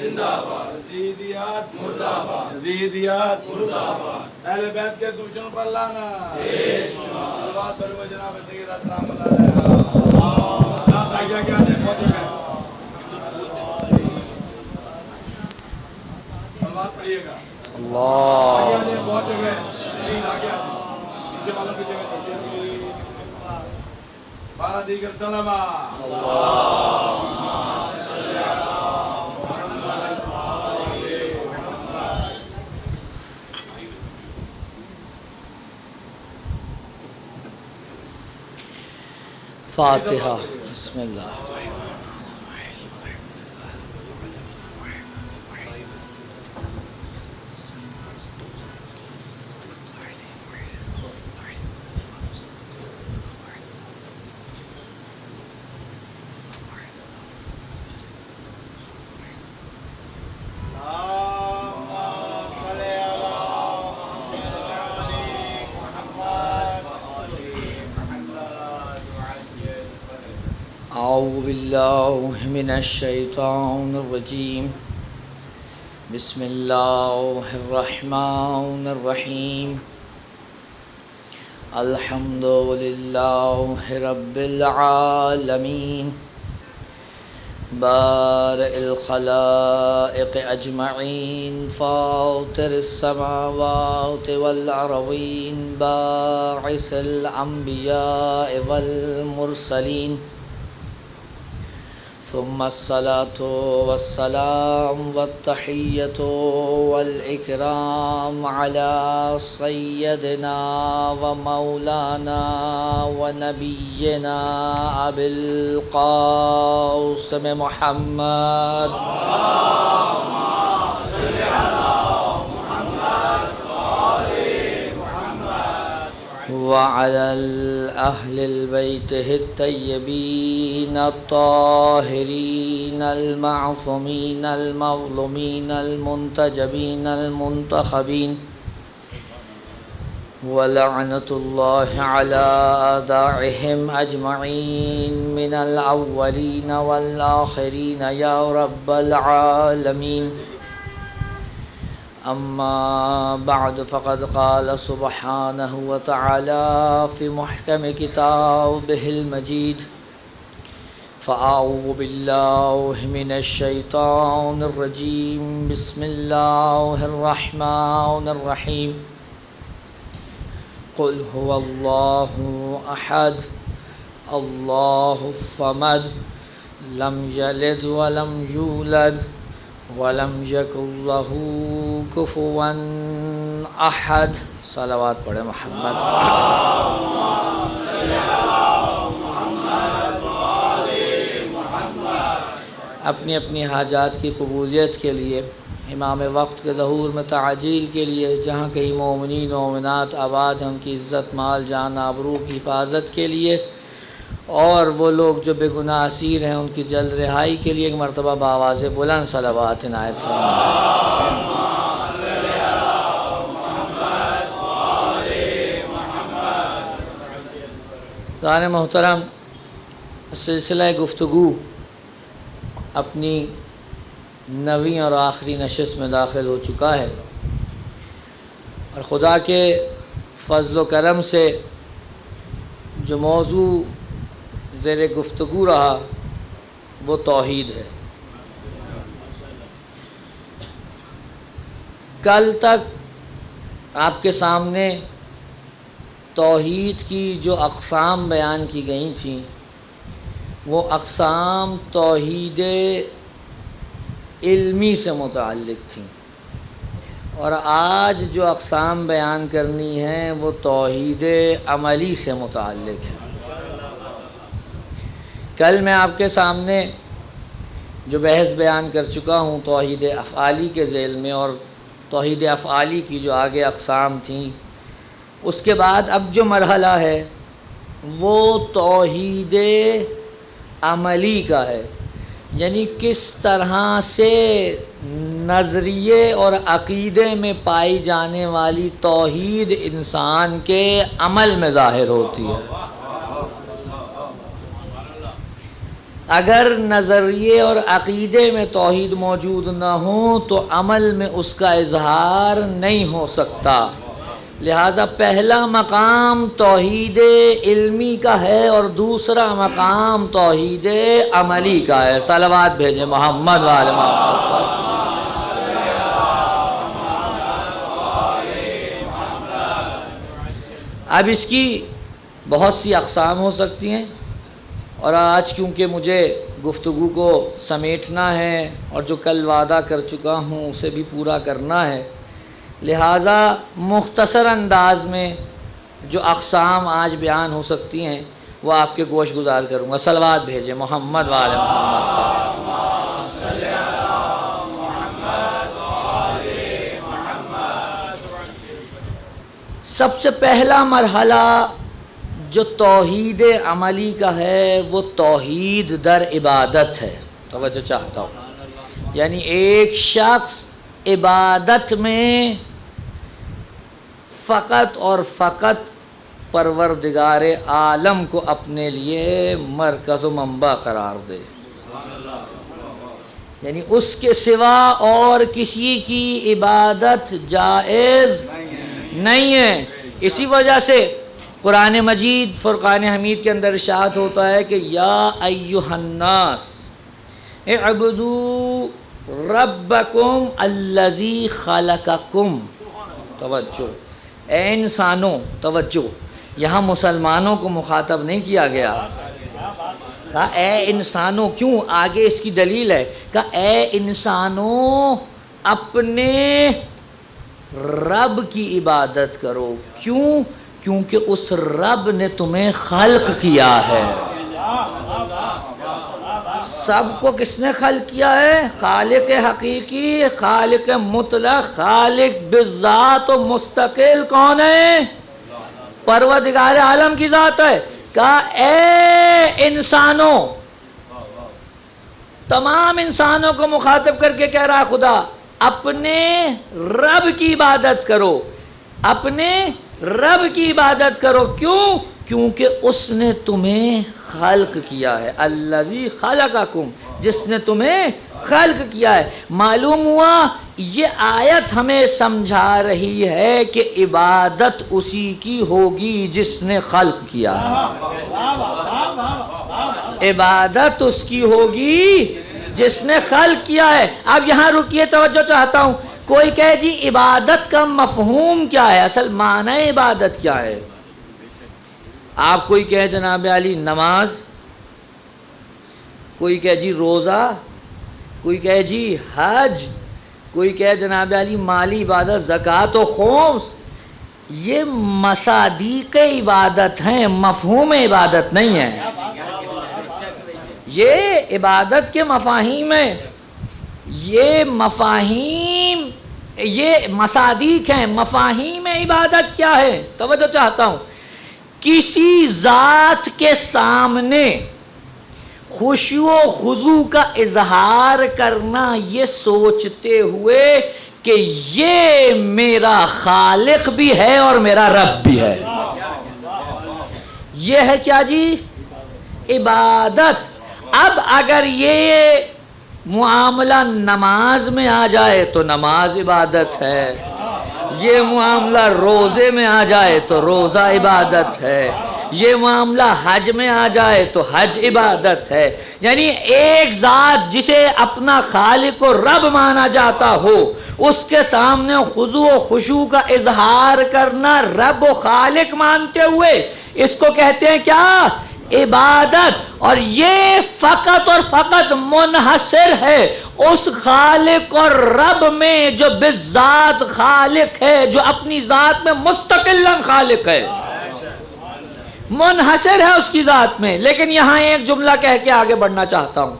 یزیدیات یزیدیات اہل بیت کے دشمن پر لانا صلوات پر جناب سید السلام علیہ ساتھ آگیا کیا دے پہنچے گئے صلوات پڑھئے گا آگیا دے پہنچے گئے آگیا اسے والوں کی جگہ چھوٹی ہے بارہ دیگر سلامہ فاتحہ بسم اللہ اعوذ باللہ من الشیطان الرجیم بسم اللہ الرحمن الرحیم الحمد للہ رب العالمین بارئ الخلائق اجمعین فاطر السماوات والارضین باعث الانبیاء والمرسلین ثم الصلاة والسلام والتحية والإكرام على سيدنا ومولانا ونبينا أبي القاسم محمد وعلى أهل البيت الطيبين الطاهرين المعصومين المظلومين المنتجبين المنتخبين ولعنة الله على أعدائهم أجمعين من الأولين والآخرين يا رب العالمين أما بعد فقد قال سبحانه وتعالى في محكم كتابه المجيد فأعوذ بالله من الشيطان الرجيم بسم الله الرحمن الرحيم قل هو الله أحد الله الصمد لم يلد ولم يولد ولم يكن له كفوا احد صلوات پڑھے محمد اپنی اپنی حاجات کی قبولیت کے لیے امام وقت کے ظہور میں تعجیل کے لیے جہاں کہیں مومنین و مومنات آباد ہیں ان کی عزت مال جان آبرو کی حفاظت کے لیے اور وہ لوگ جو بے گناہ اسیر ہیں ان کی جلد رہائی کے لیے ایک مرتبہ بآواز بلند صلوات عنایت فرمائیں دار محترم سلسلہ گفتگو اپنی 9ویں اور آخری نشست میں داخل ہو چکا ہے اور خدا کے فضل و کرم سے جو موضوع زیر گفتگو رہا وہ توحید ہے۔ کل تک آپ کے سامنے توحید کی جو اقسام بیان کی گئی تھیں وہ اقسام توحید علمی سے متعلق تھیں اور آج جو اقسام بیان کرنی ہیں وہ توحید عملی سے متعلق ہے۔ کل میں آپ کے سامنے جو بحث بیان کر چکا ہوں توحید افعالی کے ذیل میں اور توحید افعالی کی جو آگے اقسام تھیں، اس کے بعد اب جو مرحلہ ہے وہ توحید عملی کا ہے، یعنی کس طرح سے نظریے اور عقیدے میں پائی جانے والی توحید انسان کے عمل میں ظاہر ہوتی ہے۔ اگر نظریے اور عقیدے میں توحید موجود نہ ہو تو عمل میں اس کا اظہار نہیں ہو سکتا۔ لہٰذا پہلا مقام توحید علمی کا ہے اور دوسرا مقام توحید عملی کا ہے۔ صلوات بھیجیں محمد وآل محمد پر۔ اب اس کی بہت سی اقسام ہو سکتی ہیں، اور آج کیونکہ مجھے گفتگو کو سمیٹنا ہے اور جو کل وعدہ کر چکا ہوں اسے بھی پورا کرنا ہے، لہٰذا مختصر انداز میں جو اقسام آج بیان ہو سکتی ہیں وہ آپ کے گوش گزار کروں گا۔ صلوات بھیجیں محمد وآل محمد۔ سب سے پہلا مرحلہ جو توحید عملی کا ہے وہ توحید در عبادت ہے۔ توجہ چاہتا ہوں، یعنی ایک شخص عبادت میں فقط اور فقط پروردگار عالم کو اپنے لیے مرکز و منبع قرار دے، یعنی اس کے سوا اور کسی کی عبادت جائز نہیں ہے۔ اسی وجہ سے قرآن مجید فرقان حمید کے اندر ارشاد ہوتا ہے کہ یا ایھا الناس اعبدوا ربکم الذی خلقکم۔ توجہ، اے انسانوں، توجہ، یہاں مسلمانوں کو مخاطب نہیں کیا گیا۔ کہا اے انسانوں، کیوں؟ آگے اس کی دلیل ہے۔ کہا اے انسانوں اپنے رب کی عبادت کرو۔ کیوں؟ کیونکہ اس رب نے تمہیں خلق کیا ہے۔ سب کو کس نے خلق کیا ہے؟ خالق حقیقی، خالق مطلق، خالق بالذات و مستقل کون ہے؟ پروردگار عالم کی ذات ہے۔ کہا اے انسانوں، تمام انسانوں کو مخاطب کر کے کہہ رہا خدا اپنے رب کی عبادت کرو، اپنے رب کی عبادت کرو۔ کیوں؟ کیونکہ اس نے تمہیں خلق کیا ہے۔ الذی خلقکم، جس نے تمہیں خلق کیا ہے۔ معلوم ہوا یہ آیت ہمیں سمجھا رہی ہے کہ عبادت اسی کی ہوگی جس نے خلق کیا ہے۔ عبادت اس کی ہوگی جس نے خلق کیا ہے۔ اب یہاں رکیے، توجہ چاہتا ہوں۔ کوئی کہے جی عبادت کا مفہوم کیا ہے، اصل معنی عبادت کیا ہے؟ آپ کوئی کہے جناب علی نماز، کوئی کہے جی روزہ، کوئی کہے جی حج، کوئی کہے جناب علی مالی عبادت زکوٰۃ و خمس۔ یہ مصادیق عبادت ہیں، مفہوم عبادت نہیں ہے۔ یہ عبادت کے مفاہیم ہیں، یہ مفاہیم، یہ مصادیق ہیں۔ مفاہیم عبادت کیا ہے؟ توجہ چاہتا ہوں۔ کسی ذات کے سامنے خشوع و خضوع کا اظہار کرنا یہ سوچتے ہوئے کہ یہ میرا خالق بھی ہے اور میرا رب بھی ہے، یہ ہے کیا جی؟ عبادت۔ اب اگر یہ معاملہ نماز میں آ جائے تو نماز عبادت ہے، یہ معاملہ روزے میں آ جائے تو روزہ عبادت ہے، یہ معاملہ حج میں آ جائے تو حج عبادت ہے۔ یعنی ایک ذات جسے اپنا خالق و رب مانا جاتا ہو، اس کے سامنے خضوع و خشوع کا اظہار کرنا رب و خالق مانتے ہوئے، اس کو کہتے ہیں کیا؟ عبادت۔ اور یہ فقط اور فقط منحصر ہے اس خالق اور رب میں جو بالذات خالق ہے، جو اپنی ذات میں مستقلاً خالق ہے، منحصر ہے اس کی ذات میں۔ لیکن یہاں ایک جملہ کہہ کے آگے بڑھنا چاہتا ہوں۔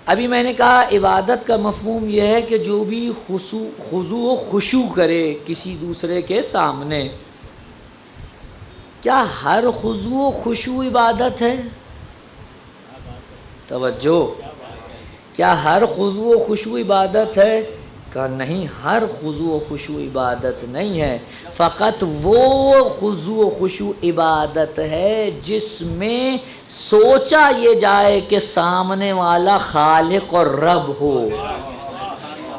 ابھی میں نے کہا عبادت کا مفہوم یہ ہے کہ جو بھی خضوع و خشوع کرے کسی دوسرے کے سامنے۔ کیا ہر خضوع و خشوع عبادت ہے؟ توجہ، کیا ہر خضوع و خشوع عبادت ہے؟ کہا نہیں، ہر خضوع و خشوع عبادت نہیں ہے، فقط وہ خضوع و خشوع عبادت ہے جس میں سوچا یہ جائے کہ سامنے والا خالق اور رب ہو،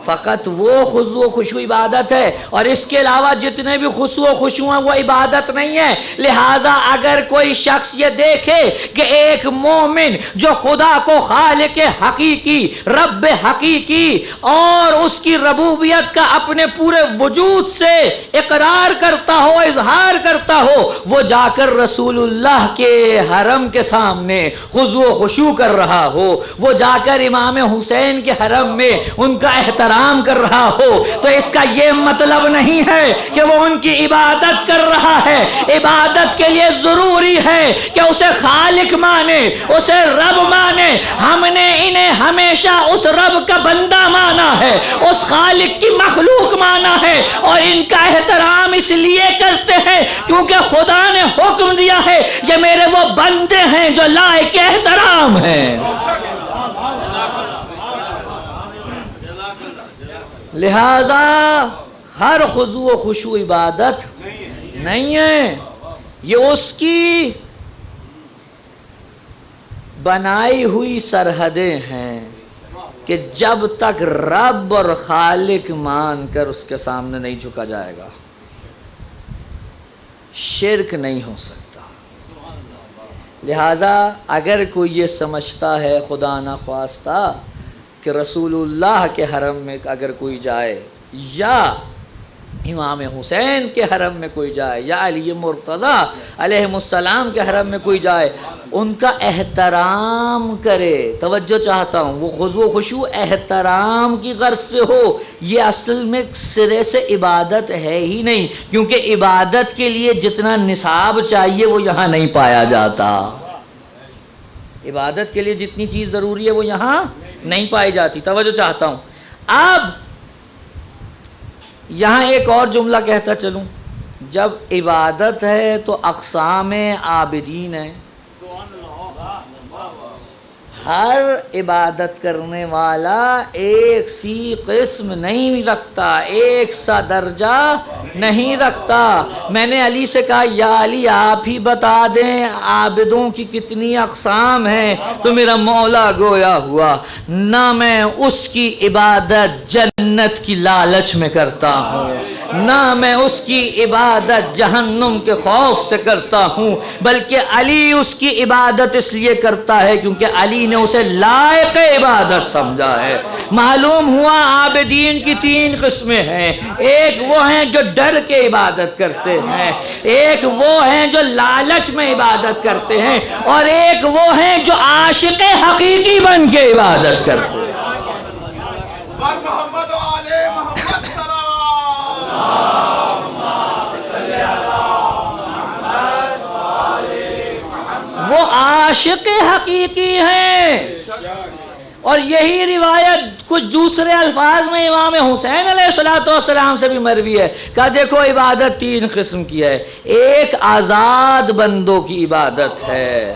فقط وہ خضوع و خشوع عبادت ہے، اور اس کے علاوہ جتنے بھی خضوع و خشوع ہیں وہ عبادت نہیں ہے۔ لہٰذا اگر کوئی شخص یہ دیکھے کہ ایک مومن جو خدا کو خالق حقیقی، رب حقیقی اور اس کی ربوبیت کا اپنے پورے وجود سے اقرار کرتا ہو، اظہار کرتا ہو، وہ جا کر رسول اللہ کے حرم کے سامنے خضوع و خشوع کر رہا ہو، وہ جا کر امام حسین کے حرم میں ان کا احترام کر رہا ہو، تو اس کا یہ مطلب نہیں ہے کہ وہ ان کی عبادت کر رہا ہے۔ عبادت کے لیے ضروری ہے کہ اسے خالق مانے، اسے رب مانے۔ ہم نے انہیں ہمیشہ اس رب کا بندہ مانا ہے، اس خالق کی مخلوق مانا ہے، اور ان کا احترام اس لیے کرتے ہیں کیونکہ خدا نے حکم دیا ہے یہ میرے وہ بندے ہیں جو لائق احترام ہیں۔ لہذا ہر خضوع و خشوع عبادت نہیں ہے، یہ اس کی بنائی ہوئی سرحدیں ہیں کہ جب تک رب اور خالق مان کر اس کے سامنے نہیں جھکا جائے گا شرک نہیں ہو سکتا۔ لہذا اگر کوئی یہ سمجھتا ہے خدا نخواستہ کہ رسول اللہ کے حرم میں اگر کوئی جائے، یا امام حسین کے حرم میں کوئی جائے، یا علی مرتضیٰ علیہ السلام کے حرم میں کوئی جائے، ان کا احترام کرے، توجہ چاہتا ہوں، وہ خضوع و خشوع احترام کی غرض سے ہو، یہ اصل میں سرے سے عبادت ہے ہی نہیں، کیونکہ عبادت کے لیے جتنا نصاب چاہیے وہ یہاں نہیں پایا جاتا۔ عبادت کے لیے جتنی چیز ضروری ہے وہ یہاں نہیں پائی جاتی۔ توجہ چاہتا ہوں، اب یہاں ایک اور جملہ کہتا چلوں، جب عبادت ہے تو اقسام عابدین ہیں، ہر عبادت کرنے والا ایک سی قسم نہیں رکھتا، ایک سا درجہ نہیں رکھتا۔ میں نے علی سے کہا یا علی آپ ہی بتا دیں عابدوں کی کتنی اقسام ہیں، تو میرا مولا گویا ہوا، نہ میں اس کی عبادت جنت کی لالچ میں کرتا ہوں، نہ میں اس کی عبادت جہنم کے خوف سے کرتا ہوں، بلکہ علی اس کی عبادت اس لیے کرتا ہے کیونکہ علی نے اسے لائق عبادت سمجھا ہے۔ معلوم ہوا عابدین کی تین قسمیں ہیں، ایک وہ ہیں جو ڈر کے عبادت کرتے ہیں، ایک وہ ہیں جو لالچ میں عبادت کرتے ہیں، اور ایک وہ ہیں جو عاشق حقیقی بن کے عبادت کرتے ہیں۔ محمد و آل محمد وہ عاشق حقیقی ہیں، اور یہی روایت کچھ دوسرے الفاظ میں امام حسین علیہ السلام سے بھی مروی ہے کہ دیکھو عبادت تین قسم کی ہے، ایک آزاد بندوں کی عبادت ہے،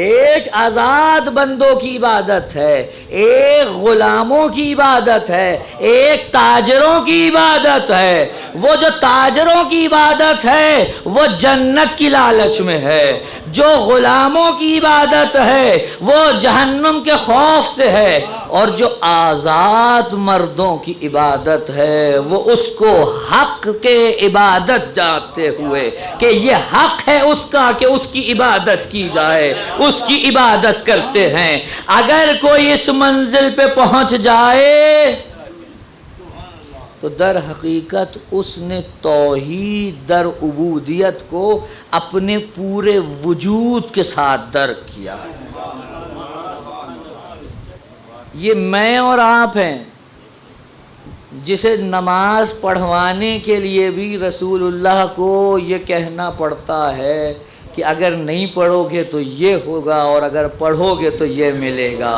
ایک آزاد بندوں کی عبادت ہے، ایک غلاموں کی عبادت ہے، ایک تاجروں کی عبادت ہے۔ وہ جو تاجروں کی عبادت ہے وہ جنت کی لالچ میں ہے، جو غلاموں کی عبادت ہے وہ جہنم کے خوف سے ہے، اور جو آزاد مردوں کی عبادت ہے وہ اس کو حق کے عبادت جانتے ہوئے کہ یہ حق ہے اس کا کہ اس کی عبادت کی جائے، اس کی عبادت کرتے ہیں۔ اگر کوئی اس منزل پہ پہنچ جائے تو در حقیقت اس نے توحید در عبودیت کو اپنے پورے وجود کے ساتھ درک کیا ہے۔ یہ میں اور آپ ہیں جسے نماز پڑھوانے کے لیے بھی رسول اللہ کو یہ کہنا پڑتا ہے کہ اگر نہیں پڑھو گے تو یہ ہوگا اور اگر پڑھو گے تو یہ ملے گا۔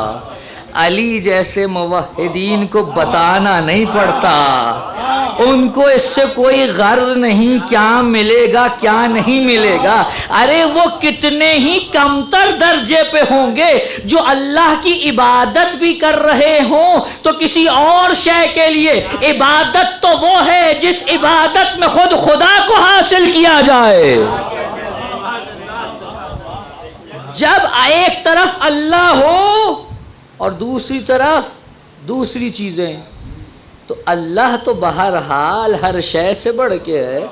علی جیسے موحدین کو بتانا نہیں پڑتا، ان کو اس سے کوئی غرض نہیں کیا ملے گا کیا نہیں ملے گا. ارے وہ کتنے ہی کمتر درجے پہ ہوں گے جو اللہ کی عبادت بھی کر رہے ہوں تو کسی اور شے کے لیے. عبادت تو وہ ہے جس عبادت میں خود خدا کو حاصل کیا جائے. جب ایک طرف اللہ ہو اور دوسری طرف دوسری چیزیں تو اللہ تو بہرحال ہر شے سے بڑھ کے ہے.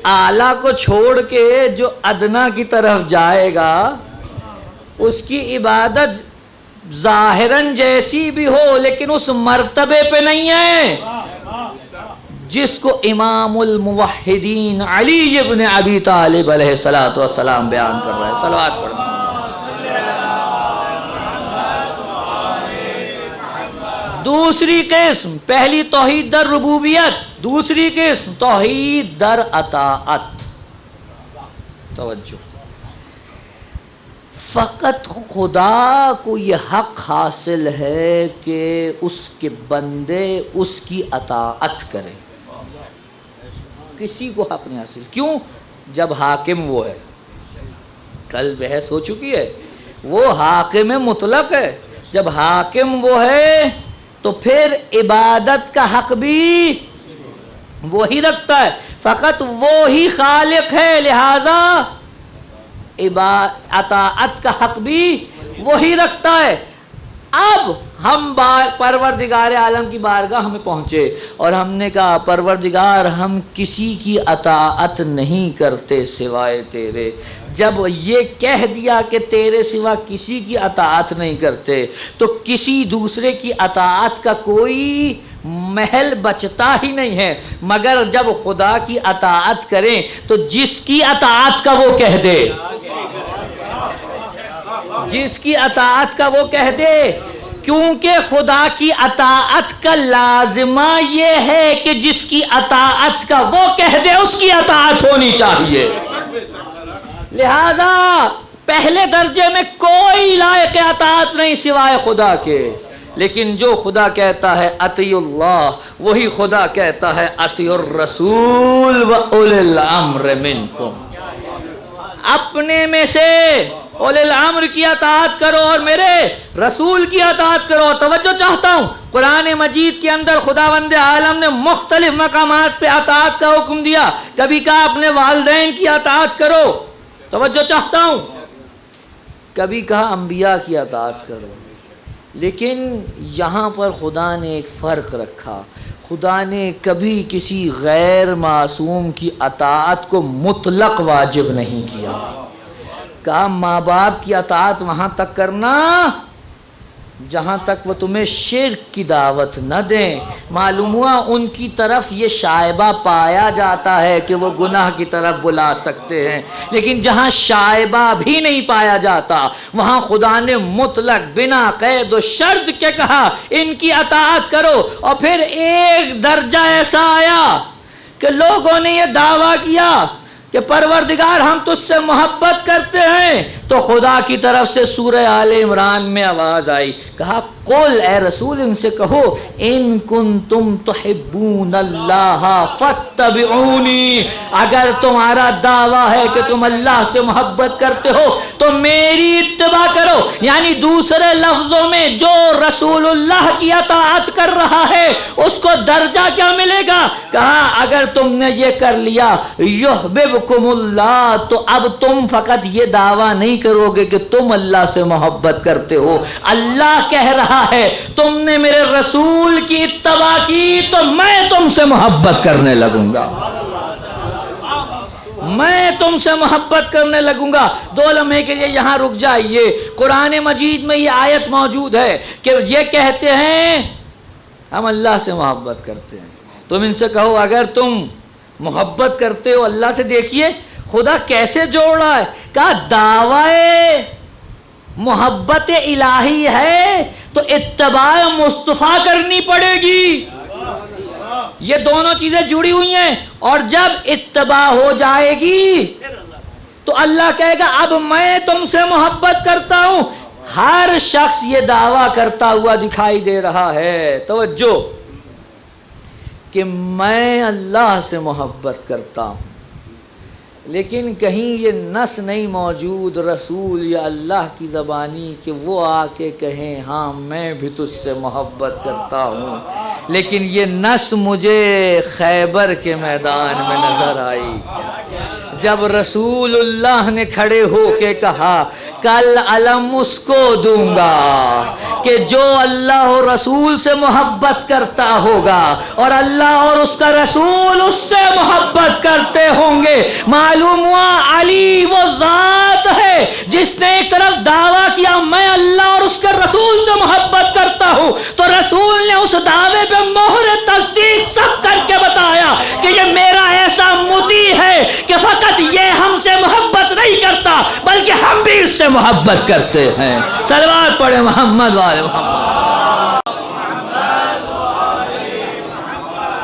اعلیٰ کو چھوڑ کے جو ادنا کی طرف جائے گا اس کی عبادت ظاہراً جیسی بھی ہو لیکن اس مرتبے پہ نہیں ہے جس کو امام الموحدین علی ابن ابی طالب علیہ السلام بیان کر رہا ہے. صلوات پڑھنا. دوسری قسم، پہلی توحید در ربوبیت، دوسری قسم توحید در اطاعت. توجہ، فقط خدا کو یہ حق حاصل ہے کہ اس کے بندے اس کی اطاعت کریں. کسی کو حق نہیں حاصل. کیوں؟ جب حاکم وہ ہے. کل بحث ہو چکی ہے، وہ حاکم مطلق ہے. جب حاکم وہ ہے تو پھر عبادت کا حق بھی وہی رکھتا ہے. فقط وہی خالق ہے، لہذا اطاعت کا حق بھی وہی رکھتا ہے. اب ہم پروردگار عالم کی بارگاہ میں پہنچے اور ہم نے کہا پروردگار ہم کسی کی اطاعت نہیں کرتے سوائے تیرے. جب یہ کہہ دیا کہ تیرے سوا کسی کی اطاعت نہیں کرتے تو کسی دوسرے کی اطاعت کا کوئی محل بچتا ہی نہیں ہے. مگر جب خدا کی اطاعت کریں تو جس کی اطاعت کا وہ کہہ دے، جس کی اطاعت کا وہ کہہ دے. کیونکہ خدا کی اطاعت کا لازمہ یہ ہے کہ جس کی اطاعت کا وہ کہہ دے اس کی اطاعت ہونی چاہیے. لہذا پہلے درجے میں کوئی لائق اطاعت نہیں سوائے خدا کے. لیکن جو خدا کہتا ہے اطیع اللہ، وہی خدا کہتا ہے اطیع الرسول واولی الامر منکم. اپنے میں سے اولی الامر کی اطاعت کرو اور میرے رسول کی اطاعت کرو. توجہ چاہتا ہوں، قرآن مجید کے اندر خداوند عالم نے مختلف مقامات پہ اطاعت کا حکم دیا. کبھی کہا اپنے والدین کی اطاعت کرو، توجہ چاہتا ہوں. کبھی کہا انبیاء کی اطاعت کرو. لیکن یہاں پر خدا نے ایک فرق رکھا. خدا نے کبھی کسی غیر معصوم کی اطاعت کو مطلق واجب نہیں کیا. کہا ماں باپ کی اطاعت وہاں تک کرنا جہاں تک وہ تمہیں شرک کی دعوت نہ دیں. معلوم ہوا ان کی طرف یہ شائبہ پایا جاتا ہے کہ وہ گناہ کی طرف بلا سکتے ہیں، لیکن جہاں شائبہ بھی نہیں پایا جاتا وہاں خدا نے مطلق بنا قید و شرط کے کہا ان کی اطاعت کرو. اور پھر ایک درجہ ایسا آیا کہ لوگوں نے یہ دعویٰ کیا کہ پروردگار ہم تجھ سے محبت کرتے ہیں تو خدا کی طرف سے سورہ آل عمران میں آواز آئی. کہا قل، اے رسول ان سے کہو ان کنتم تحبون اللہ فاتبعونی، اگر تمہارا دعویٰ ہے کہ تم اللہ سے محبت کرتے ہو تو میری اتباع کرو. یعنی دوسرے لفظوں میں جو رسول اللہ کی اطاعت کر رہا ہے اس کو درجہ کیا ملے گا؟ کہا اگر تم نے یہ کر لیا یحببکم اللہ، تو اب تم فقط یہ دعویٰ نہیں کرو گے کہ تم اللہ سے محبت کرتے ہو، اللہ کہہ رہا ہے تم نے میرے رسول کی اتباع کی تو میں تم سے محبت کرنے لگوں گا، میں تم سے محبت کرنے لگوں گا. 2 لمحے کے لیے یہاں رک جائیے. قرآن مجید میں یہ آیت موجود ہے کہ یہ کہتے ہیں ہم اللہ سے محبت کرتے ہیں. تم ان سے کہو اگر تم محبت کرتے ہو اللہ سے. دیکھیے خدا کیسے جوڑ رہا ہے. کہا دعوی محبت الہی ہے تو اتباع مصطفیٰ کرنی پڑے گی. یہ دونوں چیزیں جڑی ہوئی ہیں، اور جب اتباع ہو جائے گی تو اللہ کہے گا اب میں تم سے محبت کرتا ہوں. ہر شخص یہ دعویٰ کرتا ہوا دکھائی دے رہا ہے. توجہ، کہ میں اللہ سے محبت کرتا ہوں، لیکن کہیں یہ نص نہیں موجود رسول یا اللہ کی زبانی کہ وہ آ کے کہیں ہاں میں بھی تجھ سے محبت کرتا ہوں، لیکن یہ نص مجھے خیبر کے میدان میں نظر آئی جب رسول اللہ نے کھڑے ہو کے کہا کل علم اس کو دوں گا کہ جو اللہ اور رسول سے محبت کرتا ہوگا اور اللہ اور اس کا رسول اس سے محبت کرتے ہوں گے۔ معلوم ہوا علی وہ ذات ہے جس نے ایک طرف دعویٰ کیا میں اللہ اور اس کے رسول سے محبت کرتا ہوں، تو رسول نے اس دعوے پہ مہر تصدیق سب کر کے بتایا کہ یہ میرا ایسا مطیع ہے کہ فقط یہ ہم سے محبت نہیں کرتا بلکہ ہم بھی اس سے محبت کرتے ہیں۔ صلوات پڑھے محمد والے محمد،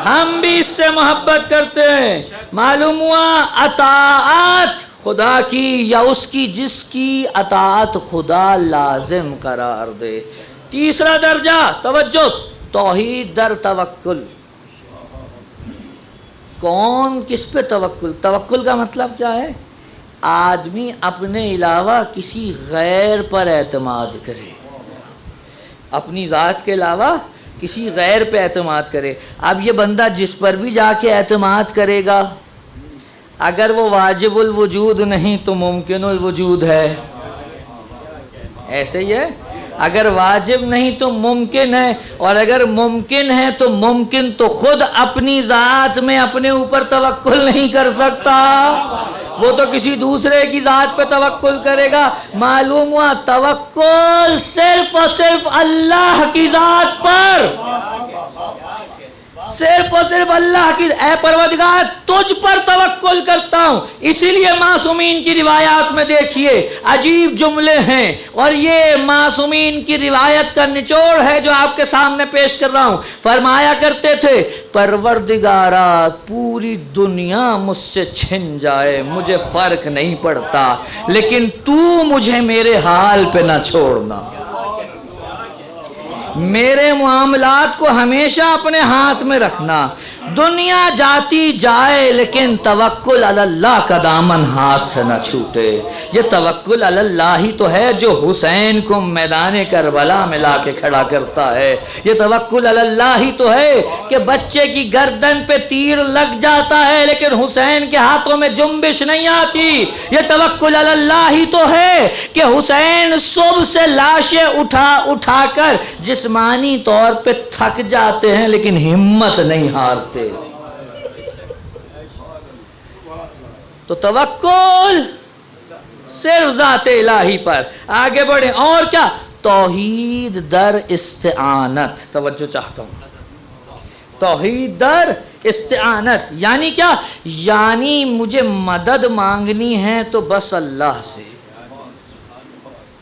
ہم بھی اس سے محبت کرتے ہیں۔ معلوم ہوا اطاعت خدا کی یا اس کی جس کی اطاعت خدا لازم قرار دے۔ تیسرا درجہ توجہ، توحید در توکل۔ کون کس پہ توکل؟ توکل کا مطلب کیا ہے؟ آدمی اپنے علاوہ کسی غیر پر اعتماد کرے، اپنی ذات کے علاوہ کسی غیر پہ اعتماد کرے۔ اب یہ بندہ جس پر بھی جا کے اعتماد کرے گا اگر وہ واجب الوجود نہیں تو ممکن الوجود ہے، ایسے ہی ہے، اگر واجب نہیں تو ممکن ہے، اور اگر ممکن ہے تو ممکن تو خود اپنی ذات میں اپنے اوپر توکل نہیں کر سکتا، وہ تو کسی دوسرے کی ذات پہ توکل کرے گا۔ معلوم ہوا توکل صرف اور صرف اللہ کی ذات پر، صرف اور صرف اللہ کی، اے پروردگار تجھ پر توکل کرتا ہوں۔ اسی لیے معصومین کی روایات میں دیکھیے عجیب جملے ہیں، اور یہ معصومین کی روایت کا نچوڑ ہے جو آپ کے سامنے پیش کر رہا ہوں۔ فرمایا کرتے تھے پروردگارا پوری دنیا مجھ سے چھن جائے مجھے فرق نہیں پڑتا، لیکن تو مجھے میرے حال پہ نہ چھوڑنا، میرے معاملات کو ہمیشہ اپنے ہاتھ میں رکھنا، دنیا جاتی جائے لیکن توکل علی اللہ کا دامن ہاتھ سے نہ چھوٹے۔ یہ توکل علی اللہ ہی تو ہے جو حسین کو میدان کربلا میں لا کے کھڑا کرتا ہے، یہ توکل علی اللہ ہی تو ہے کہ بچے کی گردن پہ تیر لگ جاتا ہے لیکن حسین کے ہاتھوں میں جنبش نہیں آتی، یہ توکل علی اللہ ہی تو ہے کہ حسین صبح سے لاشیں اٹھا کر جسمانی طور پہ تھک جاتے ہیں لیکن ہمت نہیں ہارتے۔ تو توکل صرف ذات الہی پر۔ آگے بڑھیں، اور کیا؟ توحید در استعانت، توجہ چاہتا ہوں، توحید در استعانت یعنی کیا؟ یعنی مجھے مدد مانگنی ہے تو بس اللہ سے،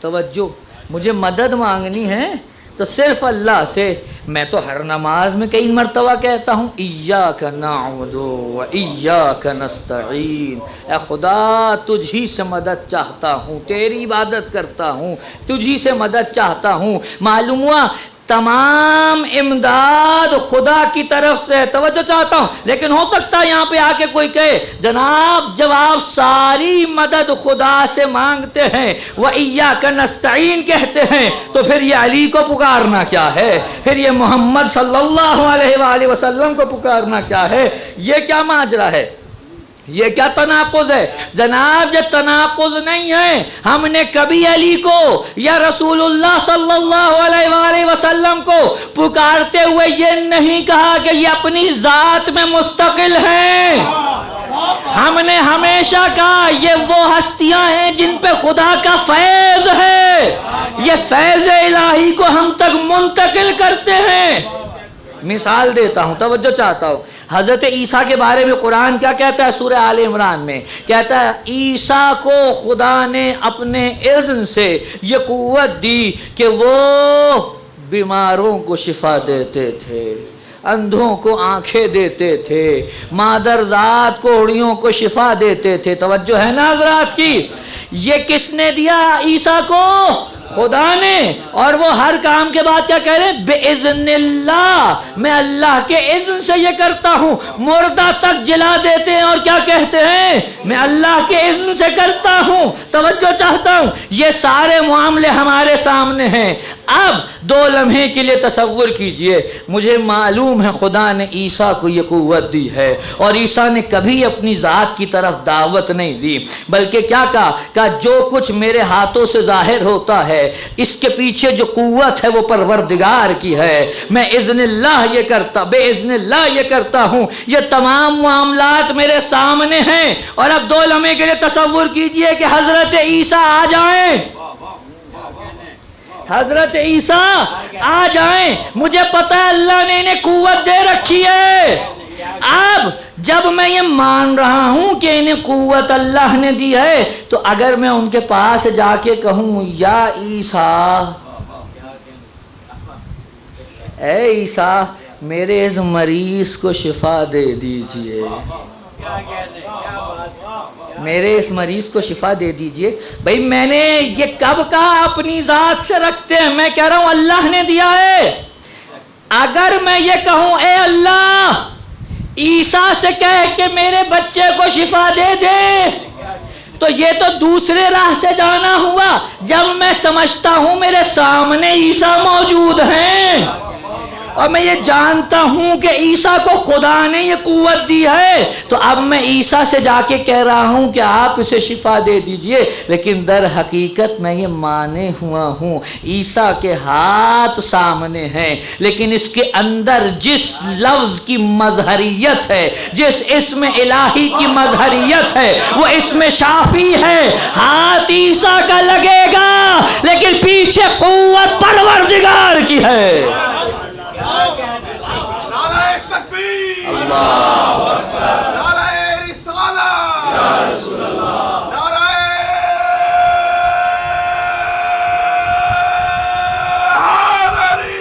توجہ، مجھے مدد مانگنی ہے تو صرف اللہ سے۔ میں تو ہر نماز میں کئی مرتبہ کہتا ہوں ایاک نعبد و ایاک نستعین، اے خدا تجھ ہی سے مدد چاہتا ہوں، تیری عبادت کرتا ہوں، تجھ ہی سے مدد چاہتا ہوں۔ معلوم ہوا تمام امداد خدا کی طرف سے، توجہ چاہتا ہوں، لیکن ہو سکتا ہے یہاں پہ آ کے کوئی کہے جناب جب آپ ساری مدد خدا سے مانگتے ہیں وَإِيَّاكَ نَسْتَعِينَ کہتے ہیں تو پھر یہ علی کو پکارنا کیا ہے، پھر یہ محمد صلی اللہ علیہ وآلہ وسلم کو پکارنا کیا ہے؟ یہ کیا ماجرا ہے؟ یہ کیا تناقض ہے؟ جناب یہ تناقض نہیں ہے، ہم نے کبھی علی کو یا رسول اللہ صلی اللہ علیہ وآلہ وسلم کو پکارتے ہوئے یہ نہیں کہا کہ یہ اپنی ذات میں مستقل ہیں، ہم نے ہمیشہ کہا یہ وہ ہستیاں ہیں جن پہ خدا کا فیض ہے، یہ فیض الہی کو ہم تک منتقل کرتے ہیں۔ مثال دیتا ہوں، توجہ چاہتا ہوں، حضرت عیسیٰ کے بارے میں قرآن کیا کہتا ہے؟ سورہ آل عمران میں کہتا ہے عیسیٰ کو خدا نے اپنے اذن سے یہ قوت دی کہ وہ بیماروں کو شفا دیتے تھے، اندھوں کو آنکھیں دیتے تھے، مادرزاد کوڑیوں کو شفا دیتے تھے۔ توجہ ہے نا حضرات کی؟ یہ کس نے دیا عیسیٰ کو؟ خدا نے، اور وہ ہر کام کے بعد کیا کہہ رہے ہیں؟ بِإِذْنِ اللَّہ، میں اللہ کے اذن سے یہ کرتا ہوں۔ مردہ تک جلا دیتے ہیں اور کیا کہتے ہیں؟ میں اللہ کے اذن سے کرتا ہوں، توجہ چاہتا ہوں۔ یہ سارے معاملے ہمارے سامنے ہیں۔ اب 2 لمحے کے لیے تصور کیجئے، مجھے معلوم ہے خدا نے عیسیٰ کو یہ قوت دی ہے، اور عیسیٰ نے کبھی اپنی ذات کی طرف دعوت نہیں دی، بلکہ کیا کہا جو کچھ میرے ہاتھوں سے ظاہر ہوتا ہے اس کے پیچھے جو قوت ہے وہ پروردگار کی ہے۔ میں اذن اللہ یہ کرتا، بے اذن اللہ یہ کرتا ہوں۔ یہ تمام معاملات میرے سامنے ہیں۔ اور اب 2 لمحے کے لیے تصور کیجئے کہ حضرت عیسیٰ آ جائیں، حضرت عیسیٰ آ جائیں۔ مجھے پتہ ہے اللہ نے انہیں قوت دے رکھی ہے۔ اب جب میں یہ مان رہا ہوں کہ انہیں قوت اللہ نے دی ہے، تو اگر میں ان کے پاس جا کے کہوں یا عیسیٰ، اے عیسیٰ میرے اس مریض کو شفا دے دیجئے، میرے اس مریض کو شفا دے دیجئے، بھئی میں نے یہ کب کہا اپنی ذات سے رکھتے ہیں؟ میں کہہ رہا ہوں اللہ نے دیا ہے۔ اگر میں یہ کہوں اے اللہ عیسیٰ سے کہہ کہ میرے بچے کو شفا دے دے، تو یہ تو دوسرے راہ سے جانا ہوا۔ جب میں سمجھتا ہوں میرے سامنے عیسیٰ موجود ہیں اور میں یہ جانتا ہوں کہ عیسیٰ کو خدا نے یہ قوت دی ہے، تو اب میں عیسیٰ سے جا کے کہہ رہا ہوں کہ آپ اسے شفا دے دیجئے، لیکن در حقیقت میں یہ مانے ہوا ہوں عیسیٰ کے ہاتھ سامنے ہیں، لیکن اس کے اندر جس لفظ کی مظہریت ہے، جس اسم الہی کی مظہریت ہے، وہ اسم شافی ہے۔ ہاتھ عیسیٰ کا لگے گا لیکن پیچھے قوت پروردگار کی ہے۔ نعرہ تکبیر، اللہ اکبر، نعرہ رسالت، یا رسول اللہ، نعرہ حیدری،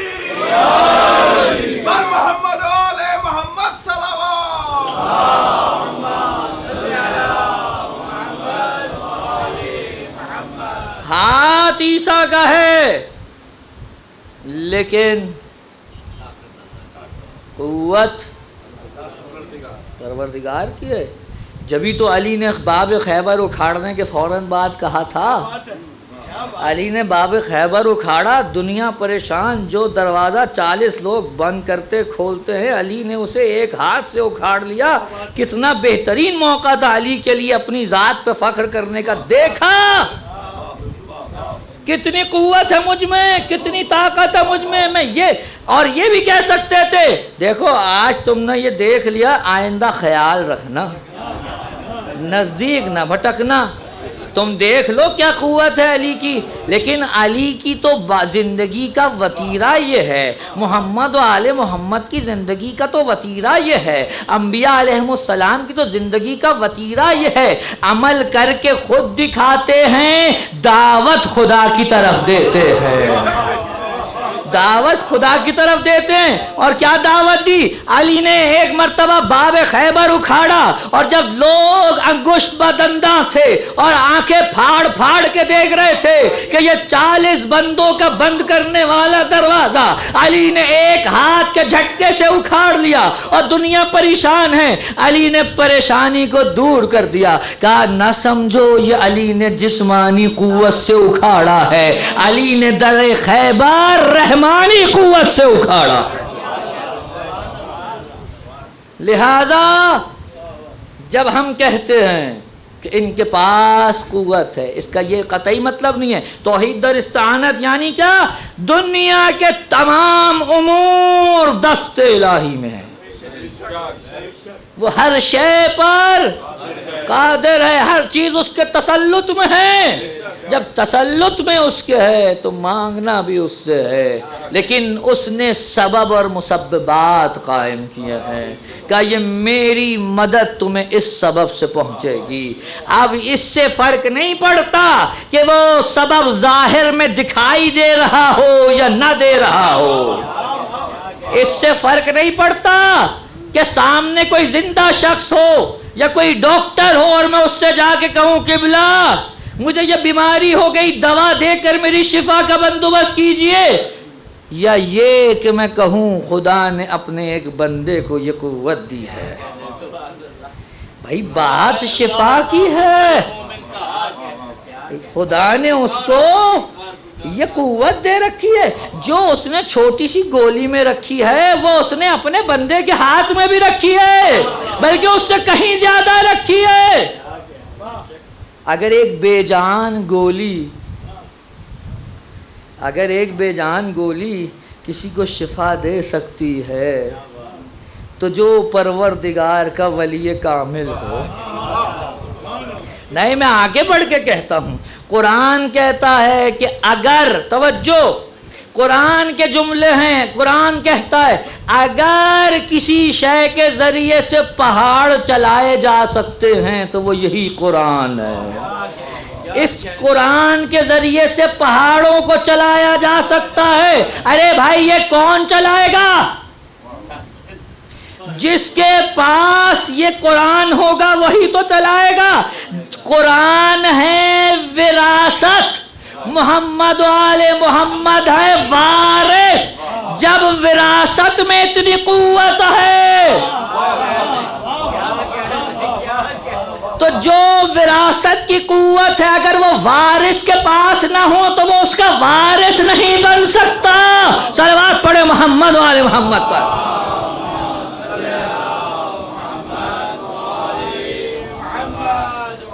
بر محمد و آل محمد صلوات۔ ہاتھ عیسیٰ کا ہے لیکن قوت پروردگار کی ہے۔ جبھی تو علی نے باب خیبر اکھاڑنے کے فوراً بعد کہا تھا، علی نے باب خیبر اکھاڑا، دنیا پریشان، جو دروازہ 40 لوگ بند کرتے کھولتے ہیں علی نے اسے ایک ہاتھ سے اکھاڑ لیا۔ کتنا بہترین موقع تھا علی کے لیے اپنی ذات پہ فخر کرنے کا۔ دیکھا کتنی قوت ہے مجھ میں، کتنی طاقت ہے مجھ میں۔ میں یہ اور یہ بھی کہہ سکتے تھے دیکھو آج تم نے یہ دیکھ لیا، آئندہ خیال رکھنا، نزدیک نہ بھٹکنا، تم دیکھ لو کیا قوت ہے علی کی۔ لیکن علی کی تو زندگی کا وتیرہ یہ ہے، محمد و آل محمد کی زندگی کا تو وتیرہ یہ ہے، انبیاء علیہم السلام کی تو زندگی کا وتیرہ یہ ہے، عمل کر کے خود دکھاتے ہیں، دعوت خدا کی طرف دیتے ہیں، دعوت خدا کی طرف دیتے ہیں۔ اور کیا دعوت دی؟ علی نے ایک مرتبہ باب خیبر اکھاڑا، اور جب لوگ انگشت بدنداں تھے اور آنکھیں پھاڑ پھاڑ کے دیکھ رہے تھے کہ یہ 40 بندوں کا بند کرنے والا دروازہ علی نے ایک ہاتھ کے جھٹکے سے اکھاڑ لیا اور دنیا پریشان ہے، علی نے پریشانی کو دور کر دیا۔ کہا نہ سمجھو یہ علی نے جسمانی قوت سے اکھاڑا ہے، علی نے در خیبر رحمانی قوت سے اکھاڑا۔ لہذا جب ہم کہتے ہیں کہ ان کے پاس قوت ہے، اس کا یہ قطعی مطلب نہیں ہے۔ توحید در استعانت یعنی کیا؟ دنیا کے تمام امور دست الہی میں ہے، وہ ہر شے پر قادر ہے، ہر چیز اس کے تسلط میں ہے۔ جب تسلط میں اس کے ہے تو مانگنا بھی اس سے ہے، لیکن اس نے سبب اور مسببات قائم کیا ہے، کہ یہ میری مدد تمہیں اس سبب سے پہنچے گی۔ اب اس سے فرق نہیں پڑتا کہ وہ سبب ظاہر میں دکھائی دے رہا ہو یا نہ دے رہا ہو، اس سے فرق نہیں پڑتا کہ سامنے کوئی زندہ شخص ہو یا کوئی ڈاکٹر ہو اور میں اس سے جا کے کہوں قبلہ مجھے یہ بیماری ہو گئی، دوا دے کر میری شفا کا بندوبست کیجئے، یا یہ کہ میں کہوں خدا نے اپنے ایک بندے کو یہ قوت دی ہے۔ بھائی بات شفا کی ہے، خدا نے اس کو یہ قوت دے رکھی ہے، جو اس نے چھوٹی سی گولی میں رکھی ہے وہ اس نے اپنے بندے کے ہاتھ میں بھی رکھی ہے، بلکہ اس سے کہیں زیادہ رکھی ہے۔ اگر ایک بے جان گولی کسی کو شفا دے سکتی ہے تو جو پروردگار کا ولی کامل ہو۔ نہیں، میں آگے بڑھ کے کہتا ہوں، قرآن کہتا ہے کہ اگر، توجہ، قرآن کے جملے ہیں، قرآن کہتا ہے اگر کسی شے کے ذریعے سے پہاڑ چلائے جا سکتے ہیں تو وہ یہی قرآن ہے۔ اس قرآن کے ذریعے سے پہاڑوں کو چلایا جا سکتا ہے۔ ارے بھائی یہ کون چلائے گا؟ جس کے پاس یہ قرآن ہوگا وہی تو چلائے گا۔ قرآن ہے وراثت، محمد و آل محمد ہے وارث۔ جب وراثت میں اتنی قوت ہے تو جو وراثت کی قوت ہے اگر وہ وارث کے پاس نہ ہو تو وہ اس کا وارث نہیں بن سکتا۔ صلوات پڑھے محمد و آل محمد پر۔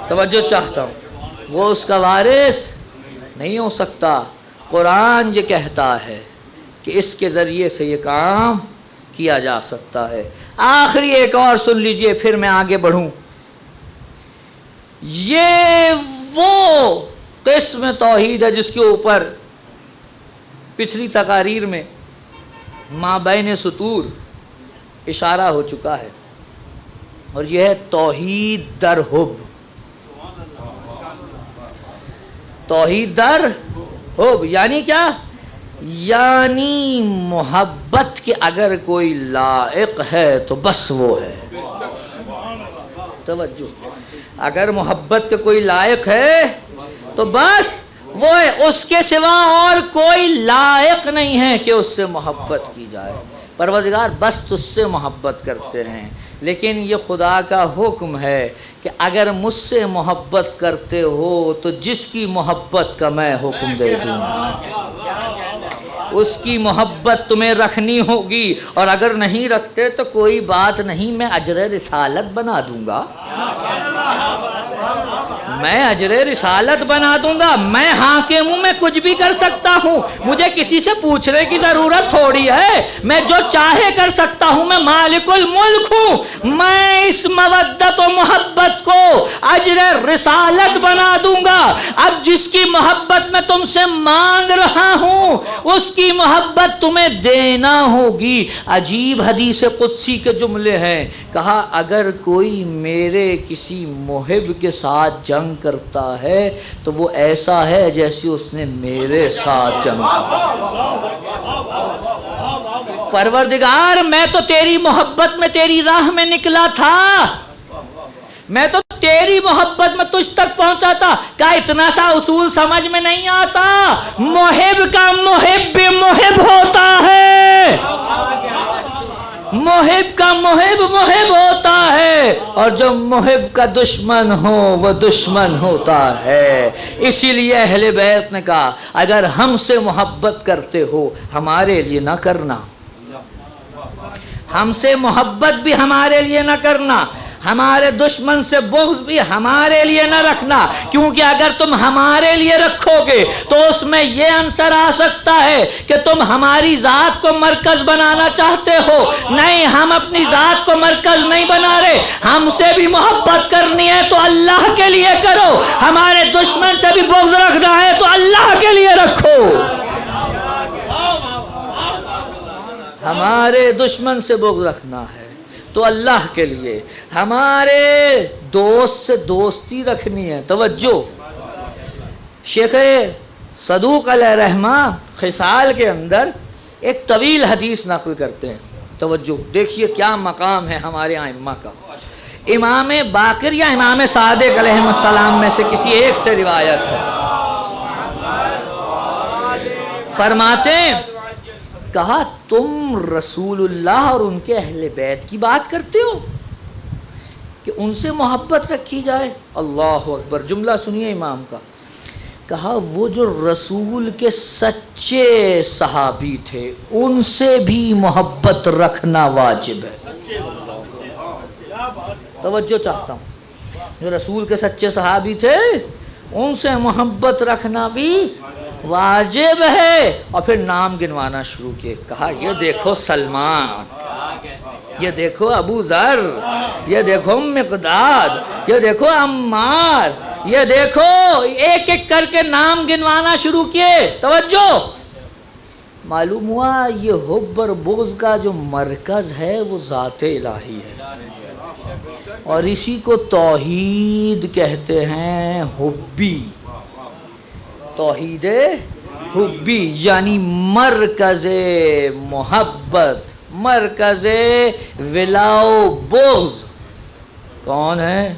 توجہ چاہتا ہوں، وہ اس کا وارث نہیں ہو سکتا۔ قرآن یہ کہتا ہے کہ اس کے ذریعے سے یہ کام کیا جا سکتا ہے۔ آخری ایک اور سن لیجئے پھر میں آگے بڑھوں۔ یہ وہ قسم توحید ہے جس کے اوپر پچھلی تقاریر میں مابین سطور اشارہ ہو چکا ہے، اور یہ ہے توحید در حب۔ توحید در حب یعنی کیا؟ یعنی محبت کے اگر کوئی لائق ہے تو بس وہ ہے۔ توجہ، اگر محبت کے کوئی لائق ہے تو بس وہ ہے، اس کے سوا اور کوئی لائق نہیں ہے کہ اس سے محبت کی جائے۔ پروردگار بس تجھ سے محبت کرتے ہیں، لیکن یہ خدا کا حکم ہے کہ اگر مجھ سے محبت کرتے ہو تو جس کی محبت کا میں حکم دے دوں اس کی محبت تمہیں رکھنی ہوگی، اور اگر نہیں رکھتے تو کوئی بات نہیں، میں اجر رسالت بنا دوں گا، میں اجر رسالت بنا دوں گا۔ میں حاکم ہوں، میں کچھ بھی کر سکتا ہوں، مجھے کسی سے پوچھنے کی ضرورت تھوڑی ہے، میں جو چاہے کر سکتا ہوں، میں مالک الملک ہوں۔ میں اس مودت و محبت کو اجر رسالت بنا دوں گا۔ اب جس کی محبت میں تم سے مانگ رہا ہوں اس کی محبت تمہیں دینا ہوگی۔ عجیب حدیث قدسی کے جملے ہیں، کہا اگر کوئی میرے کسی محب کے ساتھ جنگ کرتا ہے تو وہ ایسا ہے جیسے اس نے میرے ساتھ جنگ کی۔ پروردگار میں تو تیری محبت میں تیری راہ میں نکلا تھا، میں تو تیری محبت میں تجھ تک پہنچا تھا، کیا اتنا سا اصول سمجھ میں نہیں آتا؟ محب کا محب بھی محب ہوتا ہے، محب کا محب محب ہوتا ہے، اور جو محب کا دشمن ہو وہ دشمن ہوتا ہے۔ اسی لیے اہل بیت نے کہا اگر ہم سے محبت کرتے ہو ہمارے لیے نہ کرنا، ہم سے محبت بھی ہمارے لیے نہ کرنا، ہمارے دشمن سے بغض بھی ہمارے لیے نہ رکھنا، کیونکہ اگر تم ہمارے لیے رکھو گے تو اس میں یہ عنصر آ سکتا ہے کہ تم ہماری ذات کو مرکز بنانا چاہتے ہو۔ نہیں، ہم اپنی ذات کو مرکز نہیں بنا رہے، ہم سے بھی محبت کرنی ہے تو اللہ کے لیے کرو، ہمارے دشمن سے بھی بغض رکھنا ہے تو اللہ کے لیے رکھو، ہمارے دشمن سے بغض رکھنا ہے تو اللہ کے لیے، ہمارے دوست سے دوستی رکھنی ہے۔ توجہ، شیخ صدوق علیہ رحمہ خصال کے اندر ایک طویل حدیث نقل کرتے ہیں۔ توجہ دیکھیے کیا مقام ہے ہمارے ائمہ کا۔ امام باقر یا امام صادق علیہ السلام میں سے کسی ایک سے روایت ہے، فرماتے ہیں کہا تم رسول اللہ اور ان کے اہل بیت کی بات کرتے ہو کہ ان سے محبت رکھی جائے؟ اللہ اکبر، جملہ سنیے امام کا، کہا وہ جو رسول کے سچے صحابی تھے ان سے بھی محبت رکھنا واجب ہے۔ توجہ چاہتا ہوں، جو رسول کے سچے صحابی تھے ان سے محبت رکھنا بھی واجب ہے۔ اور پھر نام گنوانا شروع کیے، کہا یہ دیکھو سلمان، یہ دیکھو ابو ذر، یہ دیکھو مقداد، یہ دیکھو عمار، یہ دیکھو، ایک ایک کر کے نام گنوانا شروع کیے۔ توجہ، معلوم ہوا یہ حب اور بغض کا جو مرکز ہے وہ ذات الہی ہے، اور اسی کو توحید کہتے ہیں، حبی، توحید حبی، یعنی مرکز محبت، مرکز ولا و بغض کون ہے؟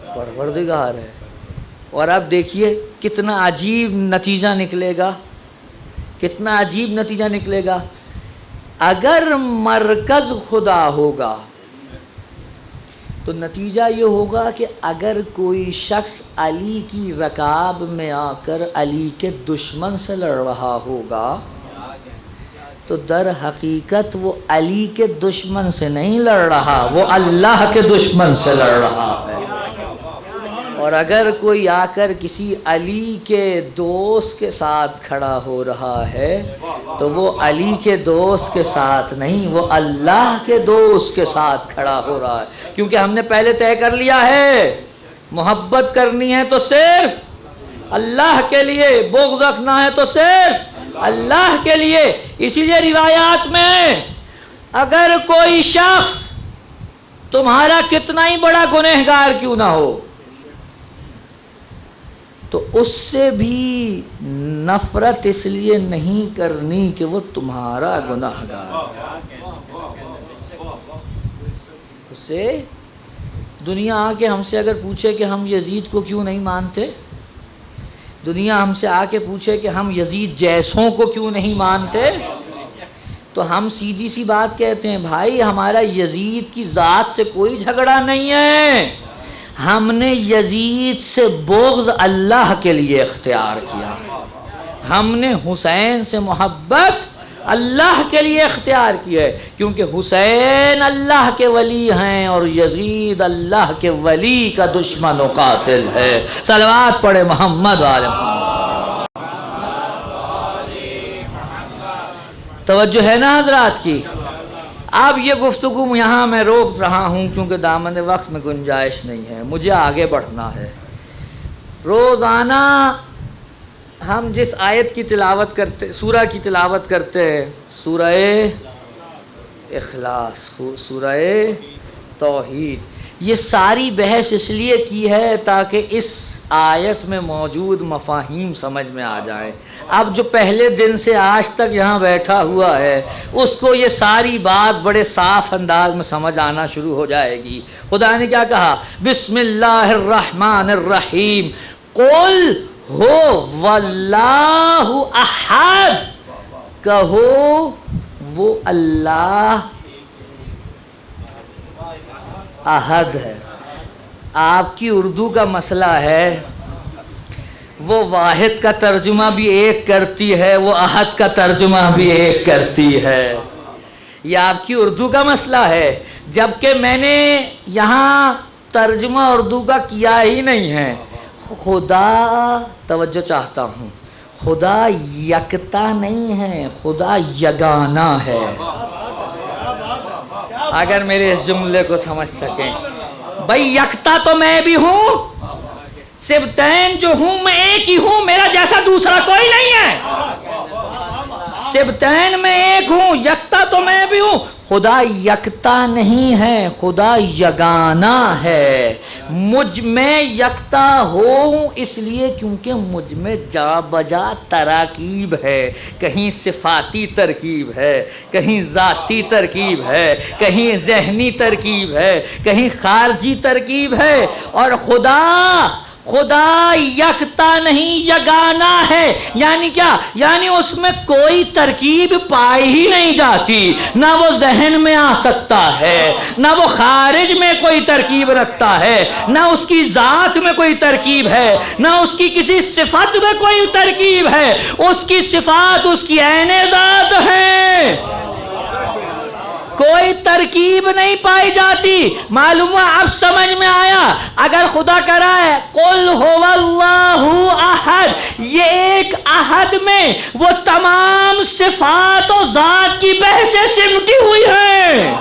پروردگار ہے۔ اور اب دیکھیے کتنا عجیب نتیجہ نکلے گا، کتنا عجیب نتیجہ نکلے گا۔ اگر مرکز خدا ہوگا تو نتیجہ یہ ہوگا کہ اگر کوئی شخص علی کی رکاب میں آ کر علی کے دشمن سے لڑ رہا ہوگا تو در حقیقت وہ علی کے دشمن سے نہیں لڑ رہا، وہ اللہ کے دشمن سے لڑ رہا ہے۔ اور اگر کوئی آ کر کسی علی کے دوست کے ساتھ کھڑا ہو رہا ہے تو وہ علی کے دوست کے ساتھ نہیں، وہ اللہ کے دوست کے ساتھ کھڑا ہو رہا ہے، کیونکہ ہم نے پہلے طے کر لیا ہے محبت کرنی ہے تو صرف اللہ کے لیے، بغض رکھنا ہے تو صرف اللہ کے لیے۔ اسی لیے روایات میں اگر کوئی شخص تمہارا کتنا ہی بڑا گنہگار کیوں نہ ہو تو اس سے بھی نفرت اس لیے نہیں کرنی کہ وہ تمہارا گنہگار ہے۔ اس سے دنیا آ کے ہم سے اگر پوچھے کہ ہم یزید کو کیوں نہیں مانتے، دنیا ہم سے آ کے پوچھے کہ ہم یزید جیسوں کو کیوں نہیں مانتے، تو ہم سیدھی سی بات کہتے ہیں بھائی ہمارا یزید کی ذات سے کوئی جھگڑا نہیں ہے، ہم نے یزید سے بغض اللہ کے لیے اختیار کیا، ہم نے حسین سے محبت اللہ کے لیے اختیار کی ہے، کیونکہ حسین اللہ کے ولی ہیں اور یزید اللہ کے ولی کا دشمن و قاتل ہے۔ صلوات پڑھے محمد وعلی محمد۔ توجہ ہے نا حضرات کی؟ اب یہ گفتگو یہاں میں روک رہا ہوں کیونکہ دامن وقت میں گنجائش نہیں ہے، مجھے آگے بڑھنا ہے۔ روزانہ ہم جس آیت کی تلاوت کرتے، سورہ کی تلاوت کرتے ہیں، سورہ اخلاص، سورہ توحید، یہ ساری بحث اس لیے کی ہے تاکہ اس آیت میں موجود مفاہیم سمجھ میں آ جائیں۔ اب جو پہلے دن سے آج تک یہاں بیٹھا ہوا ہے اس کو یہ ساری بات بڑے صاف انداز میں سمجھ آنا شروع ہو جائے گی۔ خدا نے کیا کہا؟ بسم اللہ الرحمن الرحیم، قل ہو واللہ احد، کہو وہ اللہ احد ہے۔ آپ کی اردو کا مسئلہ ہے، وہ واحد کا ترجمہ بھی ایک کرتی ہے، وہ احد کا ترجمہ بھی ایک کرتی ہے، یہ آپ کی اردو کا مسئلہ ہے، جبکہ میں نے یہاں ترجمہ اردو کا کیا ہی نہیں ہے۔ خدا، توجہ چاہتا ہوں، خدا یکتا نہیں ہے، خدا یگانہ ہے۔ اگر میرے اس جملے کو سمجھ سکیں، بھائی یکتا تو میں بھی ہوں، صبتین جو ہوں میں ایک ہی ہوں، میرا جیسا دوسرا کوئی نہیں ہے۔ سبتین میں ایک ہوں، یکتا تو میں بھی ہوں۔ خدا یکتا نہیں ہے، خدا یگانہ ہے۔ میں یکتا ہوں اس لیے کیونکہ مجھ میں جا بجا تراکیب ہے، کہیں صفاتی ترکیب ہے، کہیں ذاتی ترکیب ہے، کہیں ذہنی ترکیب ہے، کہیں خارجی ترکیب ہے۔ اور خدا یکتا نہیں، یگانہ ہے۔ یعنی کیا؟ یعنی اس میں کوئی ترکیب پائی ہی نہیں جاتی، نہ وہ ذہن میں آ سکتا ہے، نہ وہ خارج میں کوئی ترکیب رکھتا ہے، نہ اس کی ذات میں کوئی ترکیب ہے، نہ اس کی کسی صفت میں کوئی ترکیب ہے۔ اس کی صفات اس کی عین ذات ہے، کوئی ترکیب نہیں پائی جاتی۔ معلوم ہوا؟ اب سمجھ میں آیا۔ اگر خدا کہہ رہا ہے قل هو اللہ احد، یہ ایک احد میں وہ تمام صفات و ذات کی بحثیں سمٹی ہوئی ہیں۔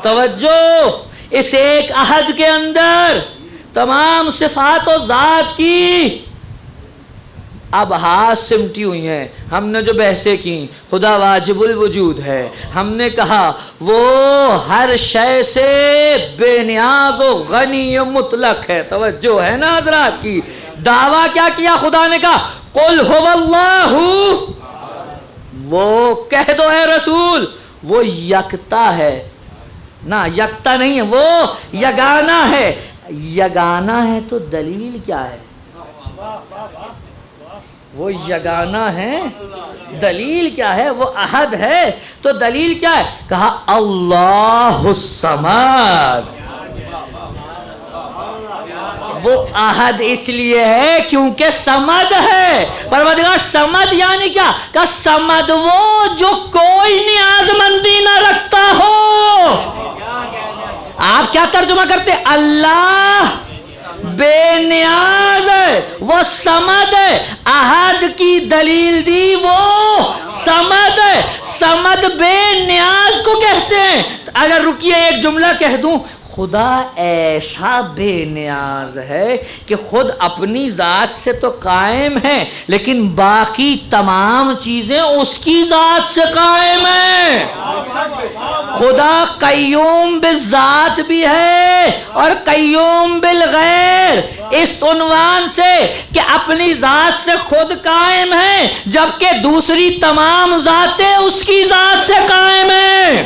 توجہ، اس ایک احد کے اندر تمام صفات و ذات کی اب ہاتھ سمٹی ہوئی ہیں۔ ہم نے جو بحثیں کی، خدا واجب الوجود ہے، ہم نے کہا وہ ہر شے سے بے نیاز و غنی و مطلق ہے۔ توجہ ہے نا حضرات کی؟ دعویٰ کیا کیا خدا نے؟ کہا قل هو اللہ، وہ کہہ دو اے رسول وہ یکتا ہے، نہ یکتا نہیں ہے، وہ یگانہ ہے۔ یگانہ ہے تو دلیل کیا ہے؟ وہ یگانہ ہے، دلیل کیا ہے؟ وہ احد ہے تو دلیل کیا ہے؟ کہا اللہ الصمد۔ وہ احد اس لیے ہے کیونکہ صمد ہے۔ پروردگار صمد یعنی کیا؟ کہ صمد وہ جو کوئی نیاز مندی نہ رکھتا ہو۔ آپ کیا ترجمہ کرتے؟ اللہ بے نیاز ہے، وہ صمد ہے۔ احد کی دلیل دی، وہ صمد ہے۔ صمد بے نیاز کو کہتے ہیں۔ اگر رکیے ایک جملہ کہہ دوں، خدا ایسا بے نیاز ہے کہ خود اپنی ذات سے تو قائم ہے، لیکن باقی تمام چیزیں اس کی ذات سے قائم ہیں۔ خدا قیوم بالذات بھی ہے اور قیوم بالغیر، اس عنوان سے کہ اپنی ذات سے خود قائم ہے، جبکہ دوسری تمام ذاتیں اس کی ذات سے قائم ہیں۔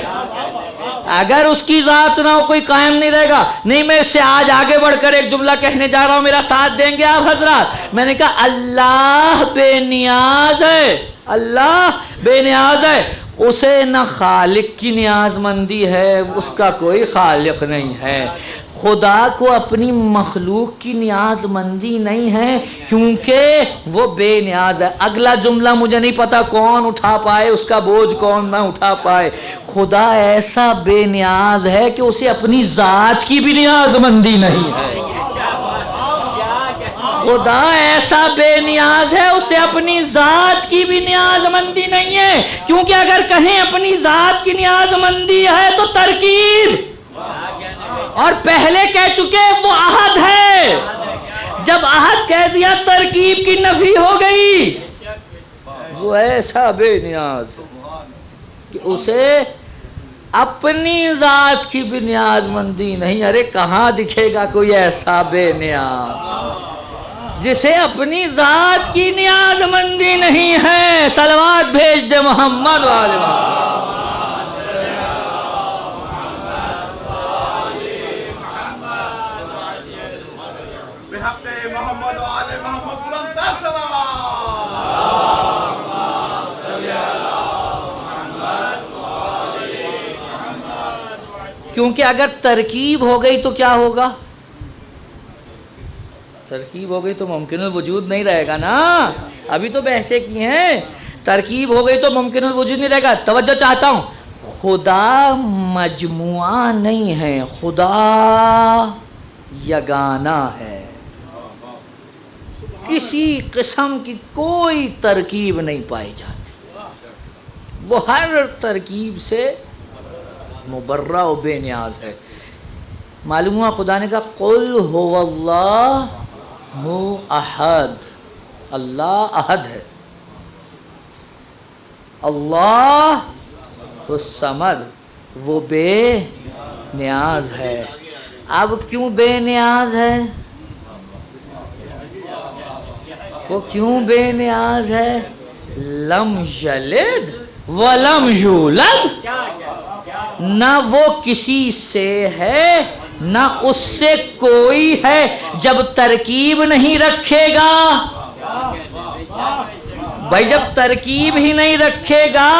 اگر اس کی ذات نہ ہو کوئی قائم نہیں رہے گا۔ نہیں، میں اس سے آج آگے بڑھ کر ایک جملہ کہنے جا رہا ہوں، میرا ساتھ دیں گے آپ حضرات؟ میں نے کہا اللہ بے نیاز ہے، اللہ بے نیاز ہے، اسے نہ خالق کی نیاز مندی ہے، اس کا کوئی خالق نہیں ہے۔ خدا کو اپنی مخلوق کی نیاز مندی نہیں ہے کیونکہ وہ بے نیاز ہے۔ اگلا جملہ مجھے نہیں پتا کون اٹھا پائے، اس کا بوجھ کون نہ اٹھا پائے۔ خدا ایسا بے نیاز ہے کہ اسے اپنی ذات کی بھی نیاز مندی نہیں ہے۔ خدا ایسا بے نیاز ہے، اسے اپنی ذات کی بھی نیاز مندی نہیں ہے، کیونکہ اگر کہیں اپنی ذات کی نیاز مندی ہے تو ترکیب، اور پہلے کہہ چکے وہ احد ہے۔ جب احد کہہ دیا ترکیب کی نفی ہو گئی۔ وہ ایسا بے نیاز کہ اسے اپنی ذات کی بھی نیاز مندی نہیں۔ ارے کہاں دکھے گا کوئی ایسا بے نیاز جسے اپنی ذات کی نیاز مندی نہیں ہے؟ صلوات بھیج دے محمد والے محمد۔ بحق محمد وآل محمد بلندتر صلوات۔ کیونکہ اگر ترکیب ہو گئی تو کیا ہوگا؟ ترکیب ہو گئی تو ممکن الوجود نہیں رہے گا نا۔ ابھی تو بحثیں کی ہیں، ترکیب ہو گئی تو ممکن الوجود نہیں رہے گا۔ توجہ چاہتا ہوں، خدا مجموعہ نہیں ہے، خدا یگانہ ہے۔ کسی قسم کی کوئی ترکیب نہیں پائی جاتی، وہ ہر ترکیب سے مبرہ و بے نیاز ہے۔ معلوم ہوا خدا نے کہا قل هو اللہ احد، اللہ احد ہے۔ اللہ الصمد، وہ بے نیاز ہے۔ اب کیوں بے نیاز ہے؟ وہ کیوں بے نیاز ہے؟ لم یلد ولم یولد، نہ وہ کسی سے ہے نہ اس سے کوئی ہے۔ جب ترکیب نہیں رکھے گا بھائی، جب ترکیب ہی نہیں رکھے گا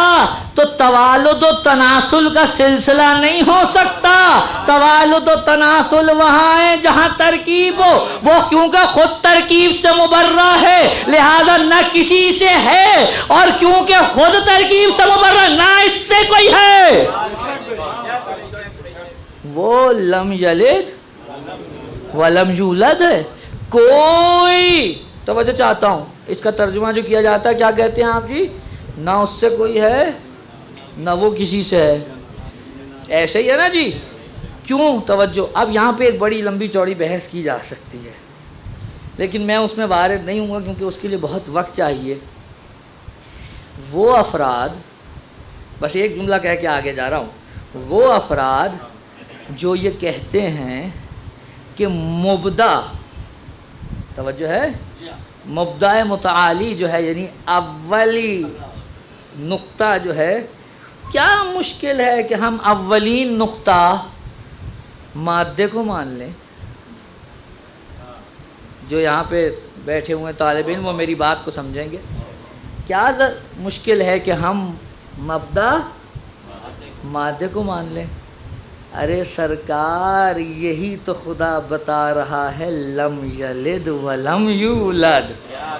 تو توالد و تناسل کا سلسلہ نہیں ہو سکتا۔ توالد و تناسل وہاں ہے جہاں ترکیب ہو، وہ کیونکہ خود ترکیب سے مبرہ ہے لہذا نہ کسی سے ہے، اور کیونکہ خود ترکیب سے مبرہ نہ اس سے کوئی ہے۔ وہ لم یلد ولم یولد ہے، کوئی، توجہ چاہتا ہوں، اس کا ترجمہ جو کیا جاتا ہے کیا کہتے ہیں آپ جی؟ نہ اس سے کوئی ہے نہ وہ کسی سے ہے، ایسے ہی ہے نا جی؟ کیوں؟ توجہ، اب یہاں پہ ایک بڑی لمبی چوڑی بحث کی جا سکتی ہے، لیکن میں اس میں وارد نہیں ہوں گا کیونکہ اس کے لیے بہت وقت چاہیے۔ وہ افراد، بس ایک جملہ کہہ کے آگے جا رہا ہوں، وہ افراد جو یہ کہتے ہیں کہ مبدا، توجہ ہے، مبدا متعالی جو ہے یعنی اولی نقطہ جو ہے، کیا مشکل ہے کہ ہم اولین نقطہ مادے کو مان لیں؟ جو یہاں پہ بیٹھے ہوئے طالب علم وہ میری بات کو سمجھیں گے، کیا مشکل ہے کہ ہم مبدا مادے کو مان لیں؟ ارے سرکار، یہی تو خدا بتا رہا ہے، لم یلد ولم یولد،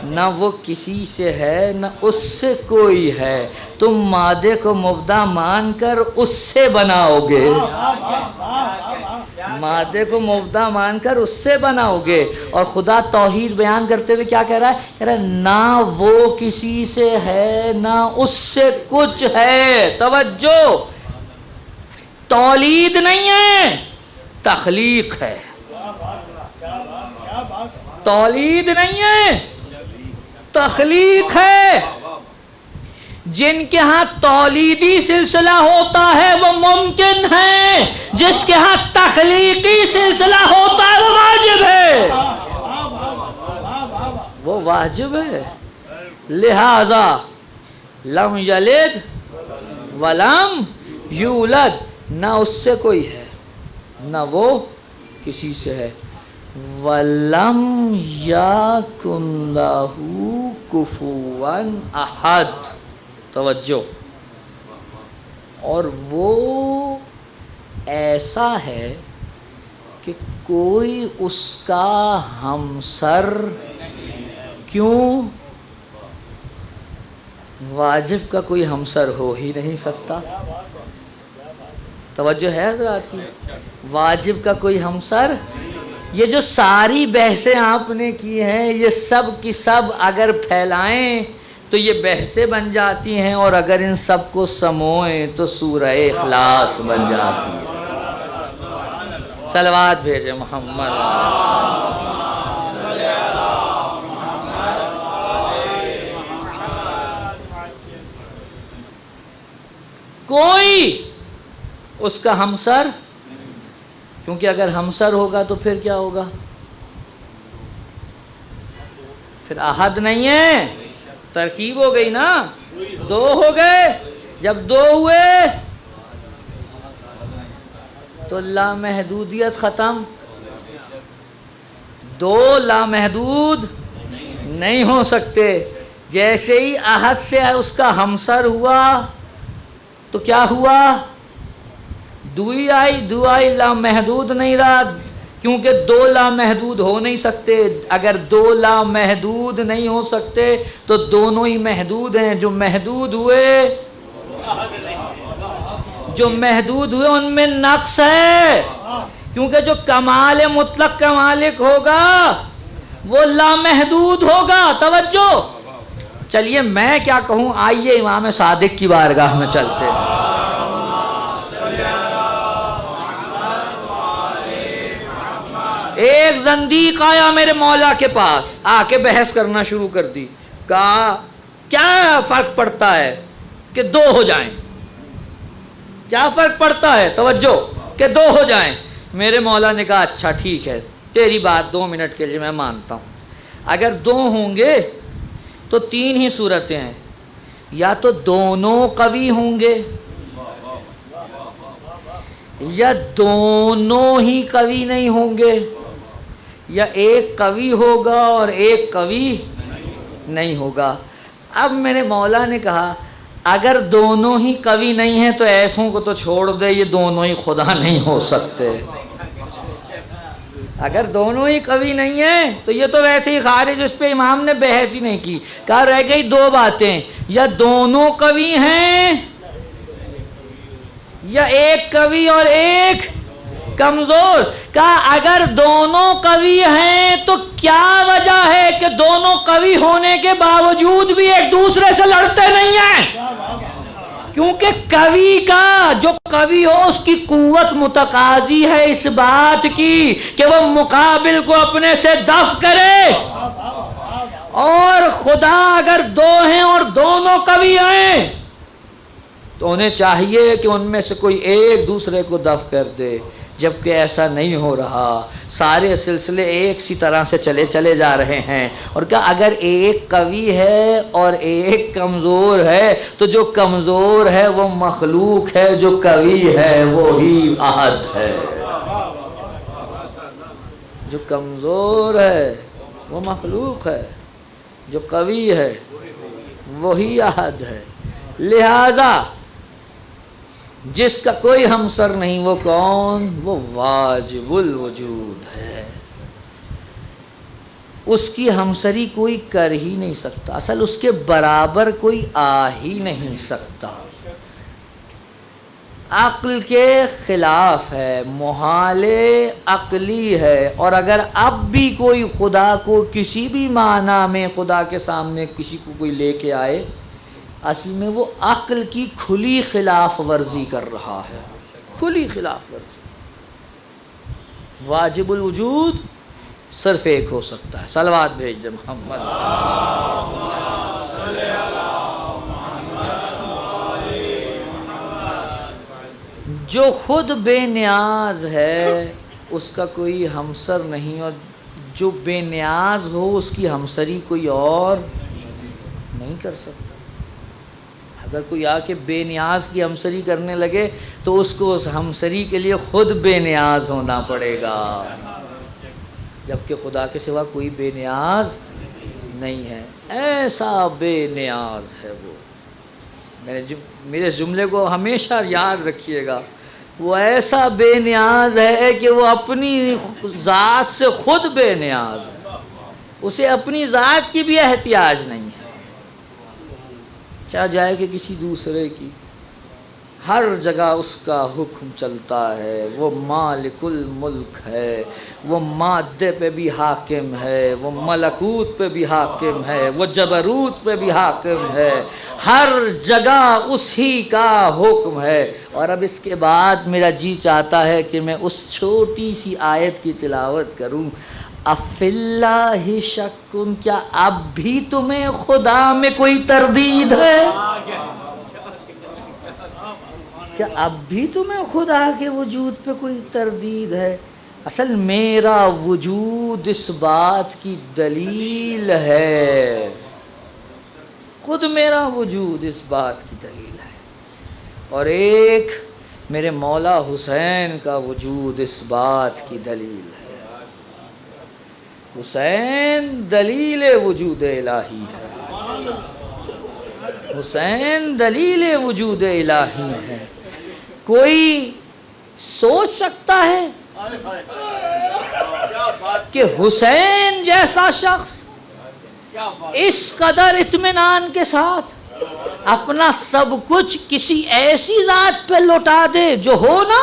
نہ وہ کسی سے ہے نہ اس سے کوئی ہے۔ تم مادے کو مبدا مان کر اس سے بناؤ گے، مادے کو مبدا مان کر اس سے بناؤ گے، اور خدا توحید بیان کرتے ہوئے کیا کہہ رہا ہے؟ کہہ رہا ہے نہ وہ کسی سے ہے نہ اس سے کچھ ہے۔ توجہ، تولید نہیں ہے، تخلیق ہے۔ تولید نہیں ہے، تخلیق ہے۔ جن کے ہاں تولیدی سلسلہ ہوتا ہے وہ ممکن ہے، جس کے ہاں تخلیقی سلسلہ ہوتا ہے وہ واجب ہے، وہ واجب ہے۔ لہذا لم یلد ولم یولد، نہ اس سے کوئی ہے نہ وہ کسی سے ہے۔ وَلَمْ يَكُنْ لَهُ كُفُوًا أَحَدٌ، توجہ، اور وہ ایسا ہے کہ کوئی اس کا ہمسر، کیوں؟ واجب کا کوئی ہمسر ہو ہی نہیں سکتا۔ توجہ ہے حضرات کی؟ واجب کا کوئی ہمسر، یہ جو ساری بحثیں آپ نے کی ہیں یہ سب کی سب اگر پھیلائیں تو یہ بحثیں بن جاتی ہیں، اور اگر ان سب کو سموئیں تو سورہ اخلاص بن جاتی ہے۔ صلوات بھیجیں محمد۔ کوئی اس کا ہمسر، کیونکہ اگر ہمسر ہوگا تو پھر کیا ہوگا؟ پھر احد نہیں ہے، ترکیب ہو گئی نا، دو ہو گئے، جب دو ہوئے تو لامحدودیت ختم، دو لامحدود نہیں ہو سکتے۔ جیسے ہی احد سے اس کا ہمسر ہوا تو کیا ہوا؟ دوئی آئی، دو آئی، لامحدود نہیں رہا، کیونکہ دو لامحدود ہو نہیں سکتے۔ اگر دو لامحدود نہیں ہو سکتے تو دونوں ہی محدود ہیں، جو محدود ہوئے ان میں نقص ہے، کیونکہ جو کمال مطلق کا مالک ہوگا وہ لامحدود ہوگا۔ توجہ، چلیے میں کیا کہوں، آئیے امام صادق کی بارگاہ میں چلتے ہیں۔ ایک زندیق آیا میرے مولا کے پاس، آ کے بحث کرنا شروع کر دی، کہا کیا فرق پڑتا ہے؟ کہ دو ہو جائیں؟ کیا فرق پڑتا ہے؟ توجہ، کہ دو ہو جائیں۔ میرے مولا نے کہا اچھا ٹھیک ہے، تیری بات 2 منٹ کے لیے میں مانتا ہوں۔ اگر 2 ہوں گے تو 3 ہی صورتیں ہیں، یا تو دونوں قوی ہوں گے، یا دونوں ہی قوی نہیں ہوں گے، یا ایک قوی ہوگا اور ایک قوی نہیں ہوگا۔ اب میرے مولا نے کہا اگر دونوں ہی قوی نہیں ہیں تو ایسوں کو تو چھوڑ دے، یہ دونوں ہی خدا نہیں ہو سکتے۔ اگر دونوں ہی قوی نہیں ہیں تو یہ تو ویسے ہی خارج، اس پہ امام نے بحث ہی نہیں کی۔ کہا رہ گئی 2 باتیں، یا دونوں قوی ہیں یا ایک قوی اور ایک کمزور۔ کہا اگر دونوں قوی ہیں تو کیا وجہ ہے کہ دونوں قوی ہونے کے باوجود بھی ایک دوسرے سے لڑتے نہیں ہیں؟ کیونکہ قوی کا جو قوی ہو اس کی قوت متقاضی ہے اس بات کی کہ وہ مقابل کو اپنے سے دفع کرے، اور خدا اگر 2 ہیں اور دونوں قوی ہیں تو انہیں چاہیے کہ ان میں سے کوئی ایک دوسرے کو دفع کر دے، جبکہ ایسا نہیں ہو رہا، سارے سلسلے ایک سی طرح سے چلے جا رہے ہیں۔ اور کہا اگر ایک قوی ہے اور ایک کمزور ہے تو جو کمزور ہے وہ مخلوق ہے، جو قوی ہے وہی احد ہے۔ جو کمزور ہے وہ مخلوق ہے، جو قوی ہے وہی احد ہے۔ لہذا جس کا کوئی ہمسر نہیں، وہ کون؟ وہ واجب الوجود ہے، اس کی ہمسری کوئی کر ہی نہیں سکتا، اصل اس کے برابر کوئی آ ہی نہیں سکتا، عقل کے خلاف ہے، محال عقلی ہے۔ اور اگر اب بھی کوئی خدا کو کسی بھی معنی میں خدا کے سامنے کسی کو کوئی لے کے آئے، اصل میں وہ عقل کی کھلی خلاف ورزی کر رہا ہے، کھلی خلاف ورزی۔ واجب الوجود صرف ایک ہو سکتا ہے۔ صلوات بھیج دے محمد۔ جو خود بے نیاز ہے اس کا کوئی ہمسر نہیں، اور جو بے نیاز ہو اس کی ہمسری کوئی اور نہیں کر سکتا۔ اگر کوئی آ کے بے نیاز کی ہمسری کرنے لگے تو اس کو اس ہمسری کے لیے خود بے نیاز ہونا پڑے گا، جبکہ خدا کے سوا کوئی بے نیاز نہیں ہے۔ ایسا بے نیاز ہے وہ، میرے جملے کو ہمیشہ یاد رکھیے گا، وہ ایسا بے نیاز ہے کہ وہ اپنی ذات سے خود بے نیاز ہے، اسے اپنی ذات کی بھی احتیاج نہیں ہے، چاہ جائے کہ کسی دوسرے کی۔ ہر جگہ اس کا حکم چلتا ہے، وہ مالک الملک ہے، وہ مادے پہ بھی حاکم ہے، وہ ملکوت پہ بھی حاکم ہے، وہ جبروت پہ بھی حاکم ہے، ہر جگہ اسی کا حکم ہے۔ اور اب اس کے بعد میرا جی چاہتا ہے کہ میں اس چھوٹی سی آیت کی تلاوت کروں، افی اللہ شک، کیا اب بھی تمہیں خدا میں کوئی تردید ہے؟ کیا اب بھی تمہیں خدا کے وجود پہ کوئی تردید ہے؟ اصل میرا وجود اس بات کی دلیل ہے، خود میرا وجود اس بات کی دلیل ہے، اور ایک میرے مولا حسین کا وجود اس بات کی دلیل ہے۔ حسین دلیل وجود الہی ہے، حسین دلیل وجود الہی ہے۔ کوئی سوچ سکتا ہے کہ حسین جیسا شخص اس قدر اطمینان کے ساتھ اپنا سب کچھ کسی ایسی ذات پہ لوٹا دے جو ہو نا؟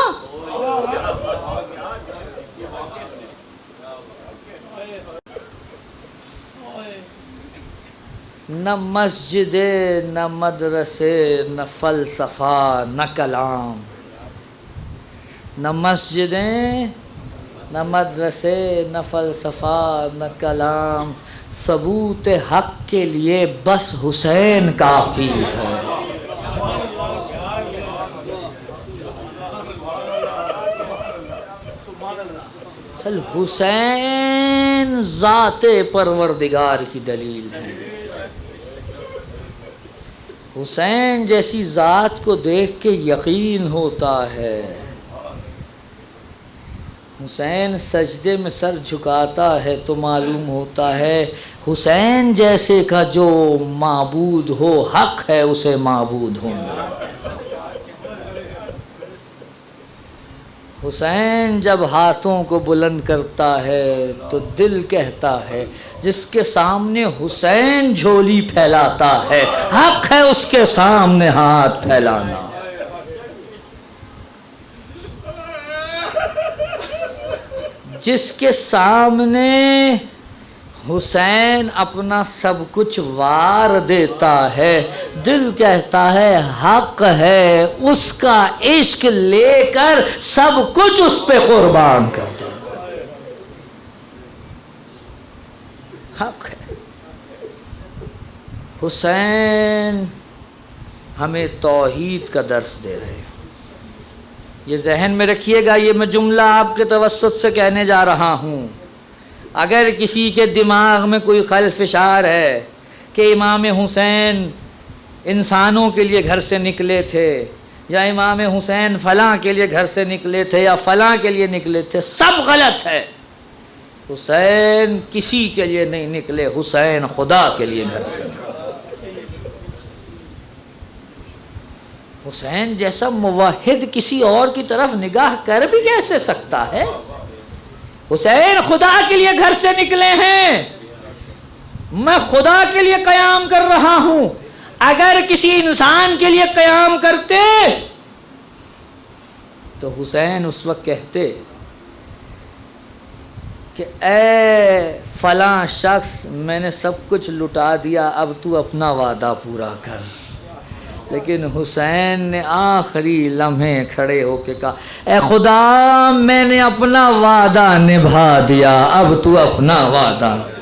نہ مسجد نہ مدرسے نہ فلسفہ نہ کلام، نہ مسجدیں نہ مدرسے نہ فلسفہ نہ کلام، ثبوت حق کے لیے بس حسین کافی ہے۔ اصل حسین ذات پروردگار کی دلیل ہے۔ حسین جیسی ذات کو دیکھ کے یقین ہوتا ہے۔ حسین سجدے میں سر جھکاتا ہے تو معلوم ہوتا ہے حسین جیسے کا جو معبود ہو حق ہے اسے معبود ہونا۔ حسین جب ہاتھوں کو بلند کرتا ہے تو دل کہتا ہے جس کے سامنے حسین جھولی پھیلاتا ہے حق ہے اس کے سامنے ہاتھ پھیلانا۔ جس کے سامنے حسین اپنا سب کچھ وار دیتا ہے دل کہتا ہے حق ہے اس کا عشق لے کر سب کچھ اس پہ قربان کر دے۔ حق ہے۔ حسین ہمیں توحید کا درس دے رہے ہیں۔ یہ ذہن میں رکھیے گا، یہ میں جملہ آپ کے توسط سے کہنے جا رہا ہوں۔ اگر کسی کے دماغ میں کوئی خلفشار ہے کہ امام حسین انسانوں کے لیے گھر سے نکلے تھے یا امام حسین فلاں کے لیے گھر سے نکلے تھے یا فلاں کے لیے نکلے تھے، سب غلط ہے۔ حسین کسی کے لیے نہیں نکلے، حسین خدا کے لیے گھر سے نکلے۔ حسین جیسا موحد کسی اور کی طرف نگاہ کر بھی کیسے سکتا ہے؟ حسین خدا کے لیے گھر سے نکلے ہیں، میں خدا کے لیے قیام کر رہا ہوں۔ اگر کسی انسان کے لیے قیام کرتے تو حسین اس وقت کہتے کہ اے فلاں شخص میں نے سب کچھ لٹا دیا، اب تو اپنا وعدہ پورا کر۔ لیکن حسین نے آخری لمحے کھڑے ہو کے کہا اے خدا میں نے اپنا وعدہ نبھا دیا، اب تو اپنا وعدہ نبھا۔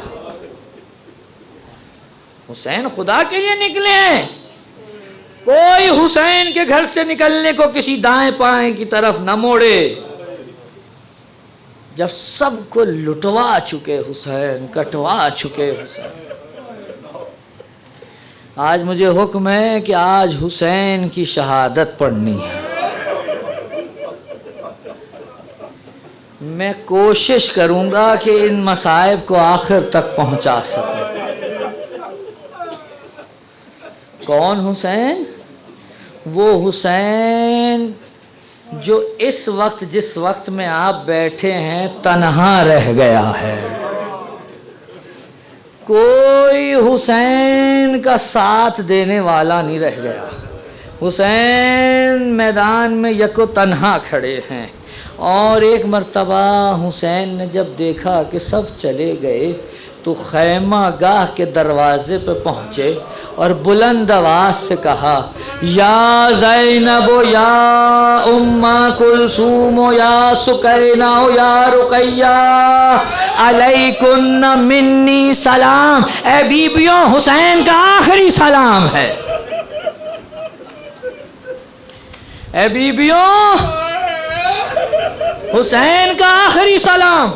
حسین خدا کے لیے نکلے ہیں۔ کوئی حسین کے گھر سے نکلنے کو کسی دائیں بائیں کی طرف نہ موڑے۔ جب سب کو لٹوا چکے حسین، کٹوا چکے حسین، آج مجھے حکم ہے کہ آج حسین کی شہادت پڑھنی ہے۔ میں کوشش کروں گا کہ ان مصائب کو آخر تک پہنچا سکوں۔ کون حسین؟ وہ حسین جو اس وقت جس وقت میں آپ بیٹھے ہیں تنہا رہ گیا ہے۔ کوئی حسین کا ساتھ دینے والا نہیں رہ گیا۔ حسین میدان میں یکو تنہا کھڑے ہیں۔ اور ایک مرتبہ حسین نے جب دیکھا کہ سب چلے گئے تو خیمہ گاہ کے دروازے پہ پہنچے اور بلند آواز سے کہا یا زینب یا ام کلثوم یا سکینہ یا رقیہ علیکن منی سلام۔ اے بیبیوں، حسین کا آخری سلام ہے۔ اے بیبیوں، حسین کا آخری سلام۔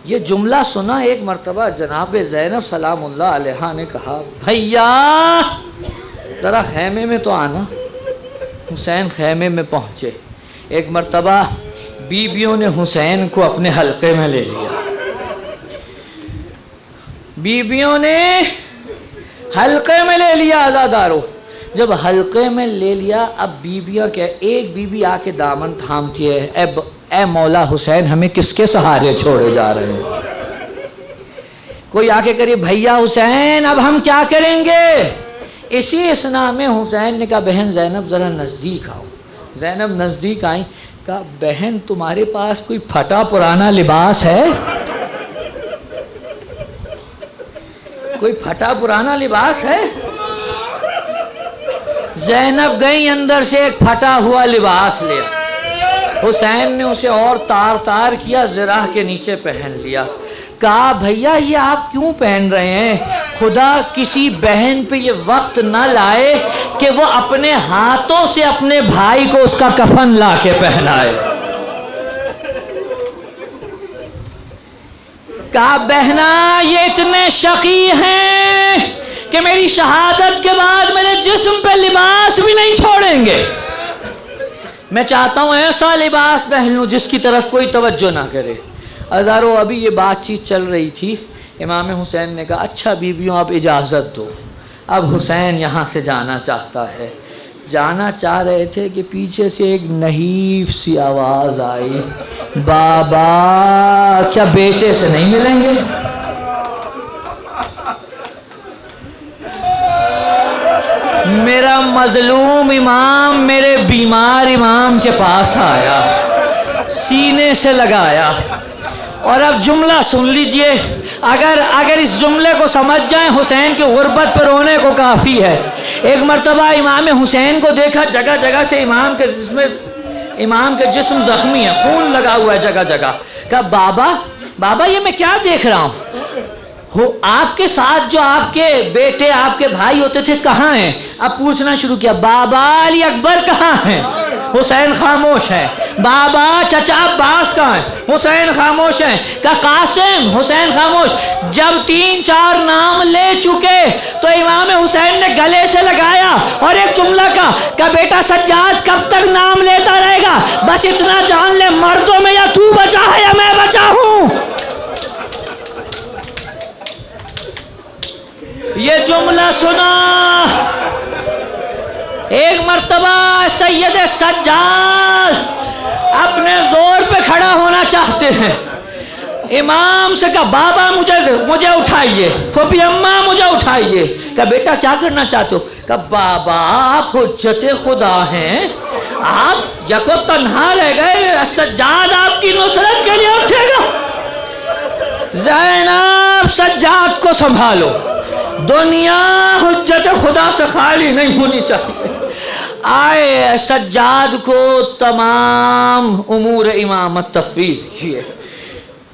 یہ جملہ سنا ایک مرتبہ جناب زینب سلام اللہ علیہا نے کہا بھیا ذرا خیمے میں تو آنا۔ حسین خیمے میں پہنچے۔ ایک مرتبہ بیبیوں نے حسین کو اپنے حلقے میں لے لیا۔ بیبیوں نے حلقے میں لے لیا عزادارو۔ جب حلقے میں لے لیا اب بیبیاں کہ ایک بیوی آ کے دامن تھامتی ہے اے مولا حسین ہمیں کس کے سہارے چھوڑے جا رہے ہیں؟ کوئی آ کے کہے بھیا حسین اب ہم کیا کریں گے؟ اسی اسنا میں حسین نے کہا بہن زینب ذرا نزدیک آؤ۔ زینب نزدیک آئیں، کہا بہن تمہارے پاس کوئی پھٹا پرانا لباس ہے؟ کوئی پھٹا پرانا لباس ہے؟ زینب گئی اندر سے ایک پھٹا ہوا لباس لیا۔ حسین نے اسے اور تار تار کیا، زرہ کے نیچے پہن لیا۔ کہا بھیا یہ آپ کیوں پہن رہے ہیں؟ خدا کسی بہن پہ یہ وقت نہ لائے کہ وہ اپنے ہاتھوں سے اپنے بھائی کو اس کا کفن لا کے پہنائے۔ کہا بہنا یہ اتنے شقی ہیں کہ میری شہادت کے بعد میرے جسم پہ لباس بھی نہیں چھوڑیں گے. میں چاہتا ہوں ایسا لباس پہن لوں جس کی طرف کوئی توجہ نہ کرے. ہزاروں ابھی یہ بات چیت چل رہی تھی. امام حسین نے کہا اچھا بیویوں آپ اجازت دو. اب حسین یہاں سے جانا چاہتا ہے. جانا چاہ رہے تھے کہ پیچھے سے ایک نحیف سی آواز آئی, بابا کیا بیٹے سے نہیں ملیں گے؟ میرا مظلوم امام میرے بیمار امام کے پاس آیا, سینے سے لگایا. اور اب جملہ سن لیجئے, اگر اس جملے کو سمجھ جائیں حسین کی غربت پر رونے کو کافی ہے. ایک مرتبہ امام حسین کو دیکھا جگہ جگہ سے امام کے جسم زخمی ہے, خون لگا ہوا ہے جگہ جگہ. کہا بابا یہ میں کیا دیکھ رہا ہوں؟ آپ کے ساتھ جو آپ کے بیٹے آپ کے بھائی ہوتے تھے کہاں ہیں؟ اب پوچھنا شروع کیا, بابا علی اکبر کہاں ہیں؟ حسین خاموش ہے. بابا چچا عباس کہاں ہیں؟ حسین خاموش ہیں. کہ قاسم؟ حسین خاموش. جب 3-4 نام لے چکے تو امام حسین نے گلے سے لگایا اور ایک جملہ کہ بیٹا سجاد کب تک نام لیتا رہے گا؟ بس اتنا جان لے, مردوں میں یا تو بچا ہے یا میں بچا ہوں. یہ جملہ سنا. ایک مرتبہ سید سجاد اپنے زور پہ کھڑا ہونا چاہتے ہیں. امام سے کہا بابا مجھے اٹھائیے, پھوپھی اماں مجھے اٹھائیے. کہا بیٹا کیا کرنا چاہتے ہو؟ کہا بابا آپ حجت خدا ہیں, آپ یکو تنہا رہ گئے, سجاد آپ کی نصرت کے لیے اٹھے گا. زینب سجاد کو سنبھالو, دنیا حجت خدا سے خالی نہیں ہونی چاہیے. آئے سجاد کو تمام امور امامت تفویض کیے.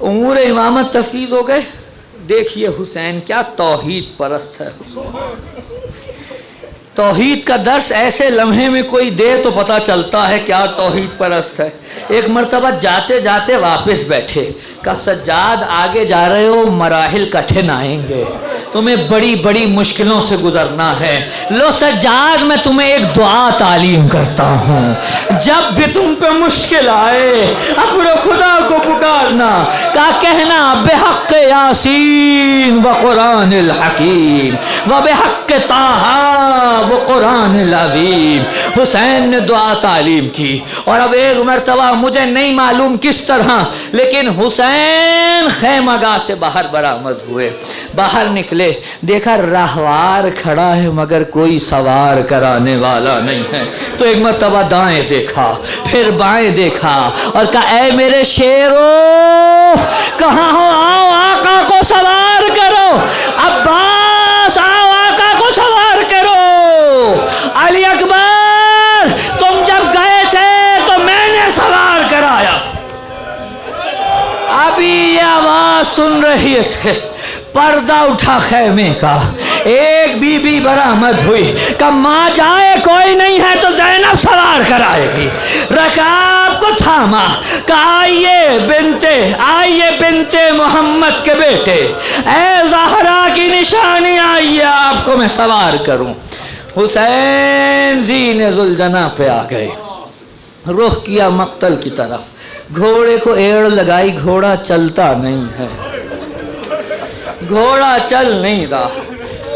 امور امامت تفویض ہو گئے. دیکھیے حسین کیا توحید پرست ہے. توحید کا درس ایسے لمحے میں کوئی دے تو پتہ چلتا ہے کیا توحید پرست ہے. ایک مرتبہ جاتے جاتے واپس بیٹھے. کہا سجاد آگے جا رہے ہو, مراحل کٹھن آئیں گے, تمہیں بڑی بڑی مشکلوں سے گزرنا ہے. لو سجاد میں تمہیں ایک دعا تعلیم کرتا ہوں, جب بھی تم پہ مشکل آئے اپنے خدا کو پکارنا. کہا کہنا بحق یاسین و قرآن الحکیم و بحق طٰہٰ و قرآن العظیم. حسین نے دعا تعلیم کی. اور اب ایک مرتبہ مجھے نہیں معلوم کس طرح, لیکن حسین خیمہ گاہ سے باہر برآمد ہوئے. باہر نکلے, دیکھا راہوار کھڑا ہے مگر کوئی سوار کرانے والا نہیں ہے. تو ایک مرتبہ دائیں دیکھا, پھر بائیں دیکھا اور کہا اے میرے شیرو کہاں ہو, آؤ آقا کو سوار کرو. عباس آؤ آقا کو سوار کرو. علی اکبر تم جب گئے تھے تو میں نے سوار کرایا. ابھی یہ آواز سن رہی تھے, پردہ اٹھا خیمے کا. ایک بی بی برآمد ہوئی. کہ ماں جائے کوئی نہیں ہے تو زینب سوار کرائے گی. رکاب کو تھاما. کہ آئیے بنتے محمد کے بیٹے, اے زہرا کی نشانی آئیے آپ کو میں سوار کروں. حسین زین ذوالجناح پہ آ گئے, رخ کیا مقتل کی طرف. گھوڑے کو ایڑ لگائی, گھوڑا چلتا نہیں ہے, گھوڑا چل نہیں رہا.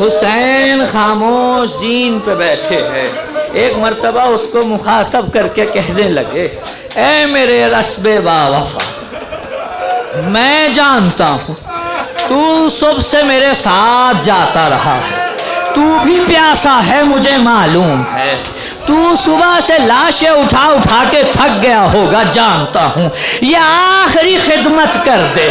حسین خاموش زین پہ بیٹھے ہیں. ایک مرتبہ اس کو مخاطب کر کے کہنے لگے اے میرے رسب با وفا, میں جانتا ہوں تو صبح سے میرے ساتھ جاتا رہا ہے, تو بھی پیاسا ہے مجھے معلوم ہے, تو صبح سے لاشیں اٹھا اٹھا کے تھک گیا ہوگا جانتا ہوں. یہ آخری خدمت کر دے,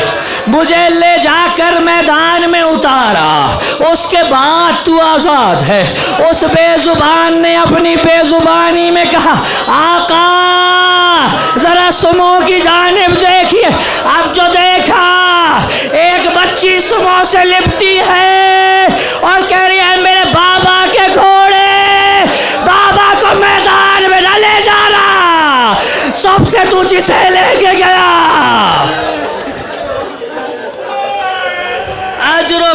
مجھے لے جا کر میدان میں اتارا, اس کے بعد تو آزاد ہے. اس بے زبان نے اپنی بے زبانی میں کہا آقا ذرا سمو کی جانب دیکھیے. اب جو دیکھا ایک بچی سمو سے لپٹی ہے اور کہہ رہی ہے میرے بابا کے گھوڑے, بابا کو میدان میں نہ لے جا رہا, سب سے تو جسے لے کے گیا.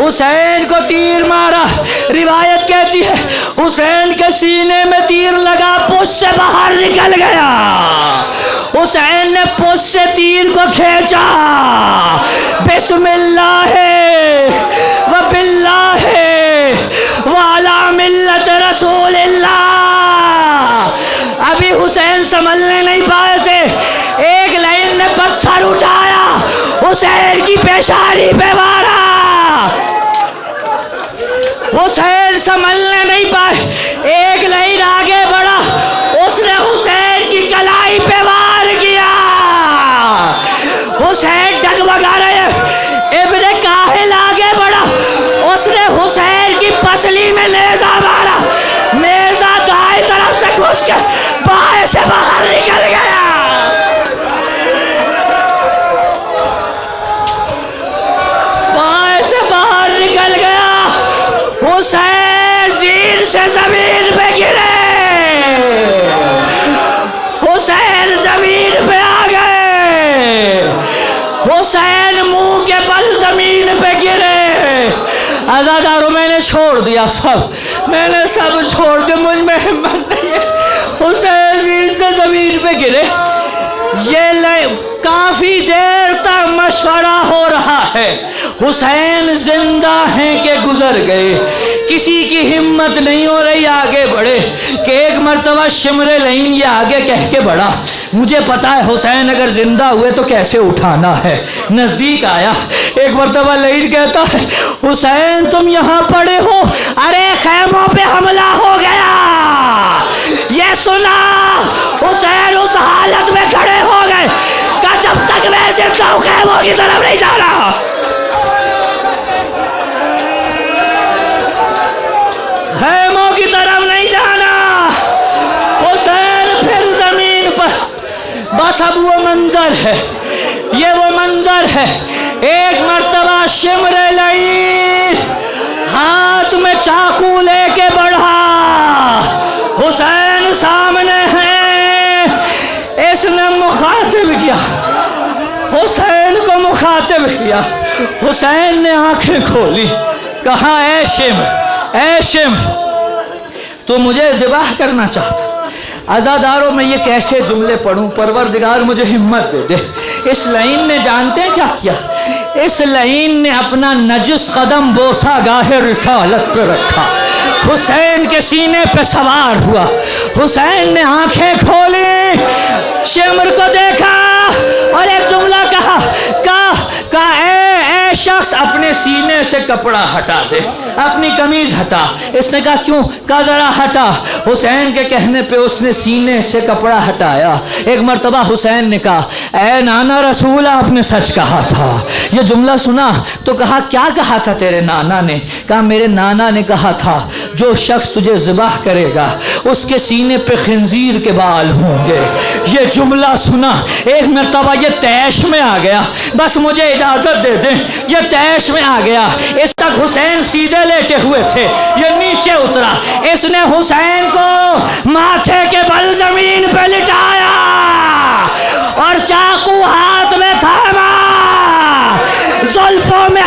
حسین کو تیر مارا، روایت کہتی ہے حسین کے سینے میں تیر لگا، پشت سے باہر نکل گیا، حسین نے پشت سے تیر کو کھینچا، بسم اللہ و باللہ وعلی ملت رسول اللہ۔ ابھی حسین سنبھلنے نہیں پائے تھے، ایک لائن نے پتھر اٹھایا، حسین کی پیشانی پہ مارا، حسین سنبھلنے نہیں پائے، ایک لائن آگے بڑھا، اس نے حسین کی کلائی پہ وار کیا، حسین ڈگمگا رہے ہیں، ابن کاہل آگے بڑھا، اس نے حسین کی پسلی میں نیزہ مارا، نیزہ دائیں طرف سے گھس کے بائیں سے باہر نکل گیا۔ بائیں سے باہر نکل گیا، حسین زیر سے زمین پہ گرے، حسین زمین پہ آ گئے، حسین منہ کے بل زمین پہ گرے۔ عزاداروں میں نے چھوڑ دیا سب، میں نے سب چھوڑ دیا، مجھ میں ہمت نہیں ہے۔ حسین زیر سے زمین پہ گرے، یہ کافی دیر تک مشورہ ہو رہا ہے، حسین زندہ ہیں کہ گزر گئے، کسی کی ہمت نہیں ہو رہی آگے بڑھے، کہ ایک مرتبہ شمر لعین یہ آگے کہہ کے بڑھا، مجھے پتا ہے حسین اگر زندہ ہوئے تو کیسے اٹھانا ہے، نزدیک آیا، ایک مرتبہ لعین کہتا ہے حسین تم یہاں پڑے ہو، ارے خیموں پہ حملہ ہو گیا، یہ سنا، حسین اس حالت میں کھڑے ہو گئے کہ جب تک میں زندہ ہوں خیموں کی طرف نہیں جا رہا، خیموں کی طرف نہیں جانا۔ حسین پھر زمین پر، بس اب وہ منظر ہے، یہ وہ منظر ہے، ایک مرتبہ شمر لعین ہاتھ میں چاقو لے کے بڑھا، حسین سامنے ہے، اس نے مخاطب کیا، حسین کو مخاطب کیا، حسین نے آنکھیں کھولی، کہا اے شمر، اے شمر تو مجھے ذبح کرنا چاہتا، عزاداروں میں یہ کیسے جملے پڑھوں، پروردگار مجھے ہمت دے دے۔ اس لعین نے جانتے کیا کیا، اس لعین نے اپنا نجس قدم بوسہ گاہ رسالت پہ رکھا، حسین کے سینے پہ سوار ہوا، حسین نے آنکھیں کھولی، شمر کو دیکھا اور ایک جملہ کہا اے شخص اپنے سینے سے کپڑا ہٹا دے، اپنی قمیض ہٹا۔ اس نے کہا کیوں؟ کہا ذرا ہٹا۔ حسین کے کہنے پہ اس نے سینے سے کپڑا ہٹایا۔ ایک مرتبہ حسین نے کہا اے نانا رسول آپ نے سچ کہا تھا۔ یہ جملہ سنا تو کہا کیا کہا تھا تیرے نانا نے؟ کہا میرے نانا نے کہا تھا جو شخص تجھے ذبح کرے گا اس کے سینے پہ خنزیر کے بال ہوں گے۔ یہ جملہ سنا ایک مرتبہ یہ تیش میں آ گیا، بس مجھے اجازت دے دیں، یہ تیش میں آ گیا۔ اس تک حسین سیدھے لیٹے ہوئے تھے، یہ نیچے اترا، اس نے حسین کو ماتھے کے بل زمین پہ لٹایا اور چاقو ہاتھ میں تھاما، زلفوں میں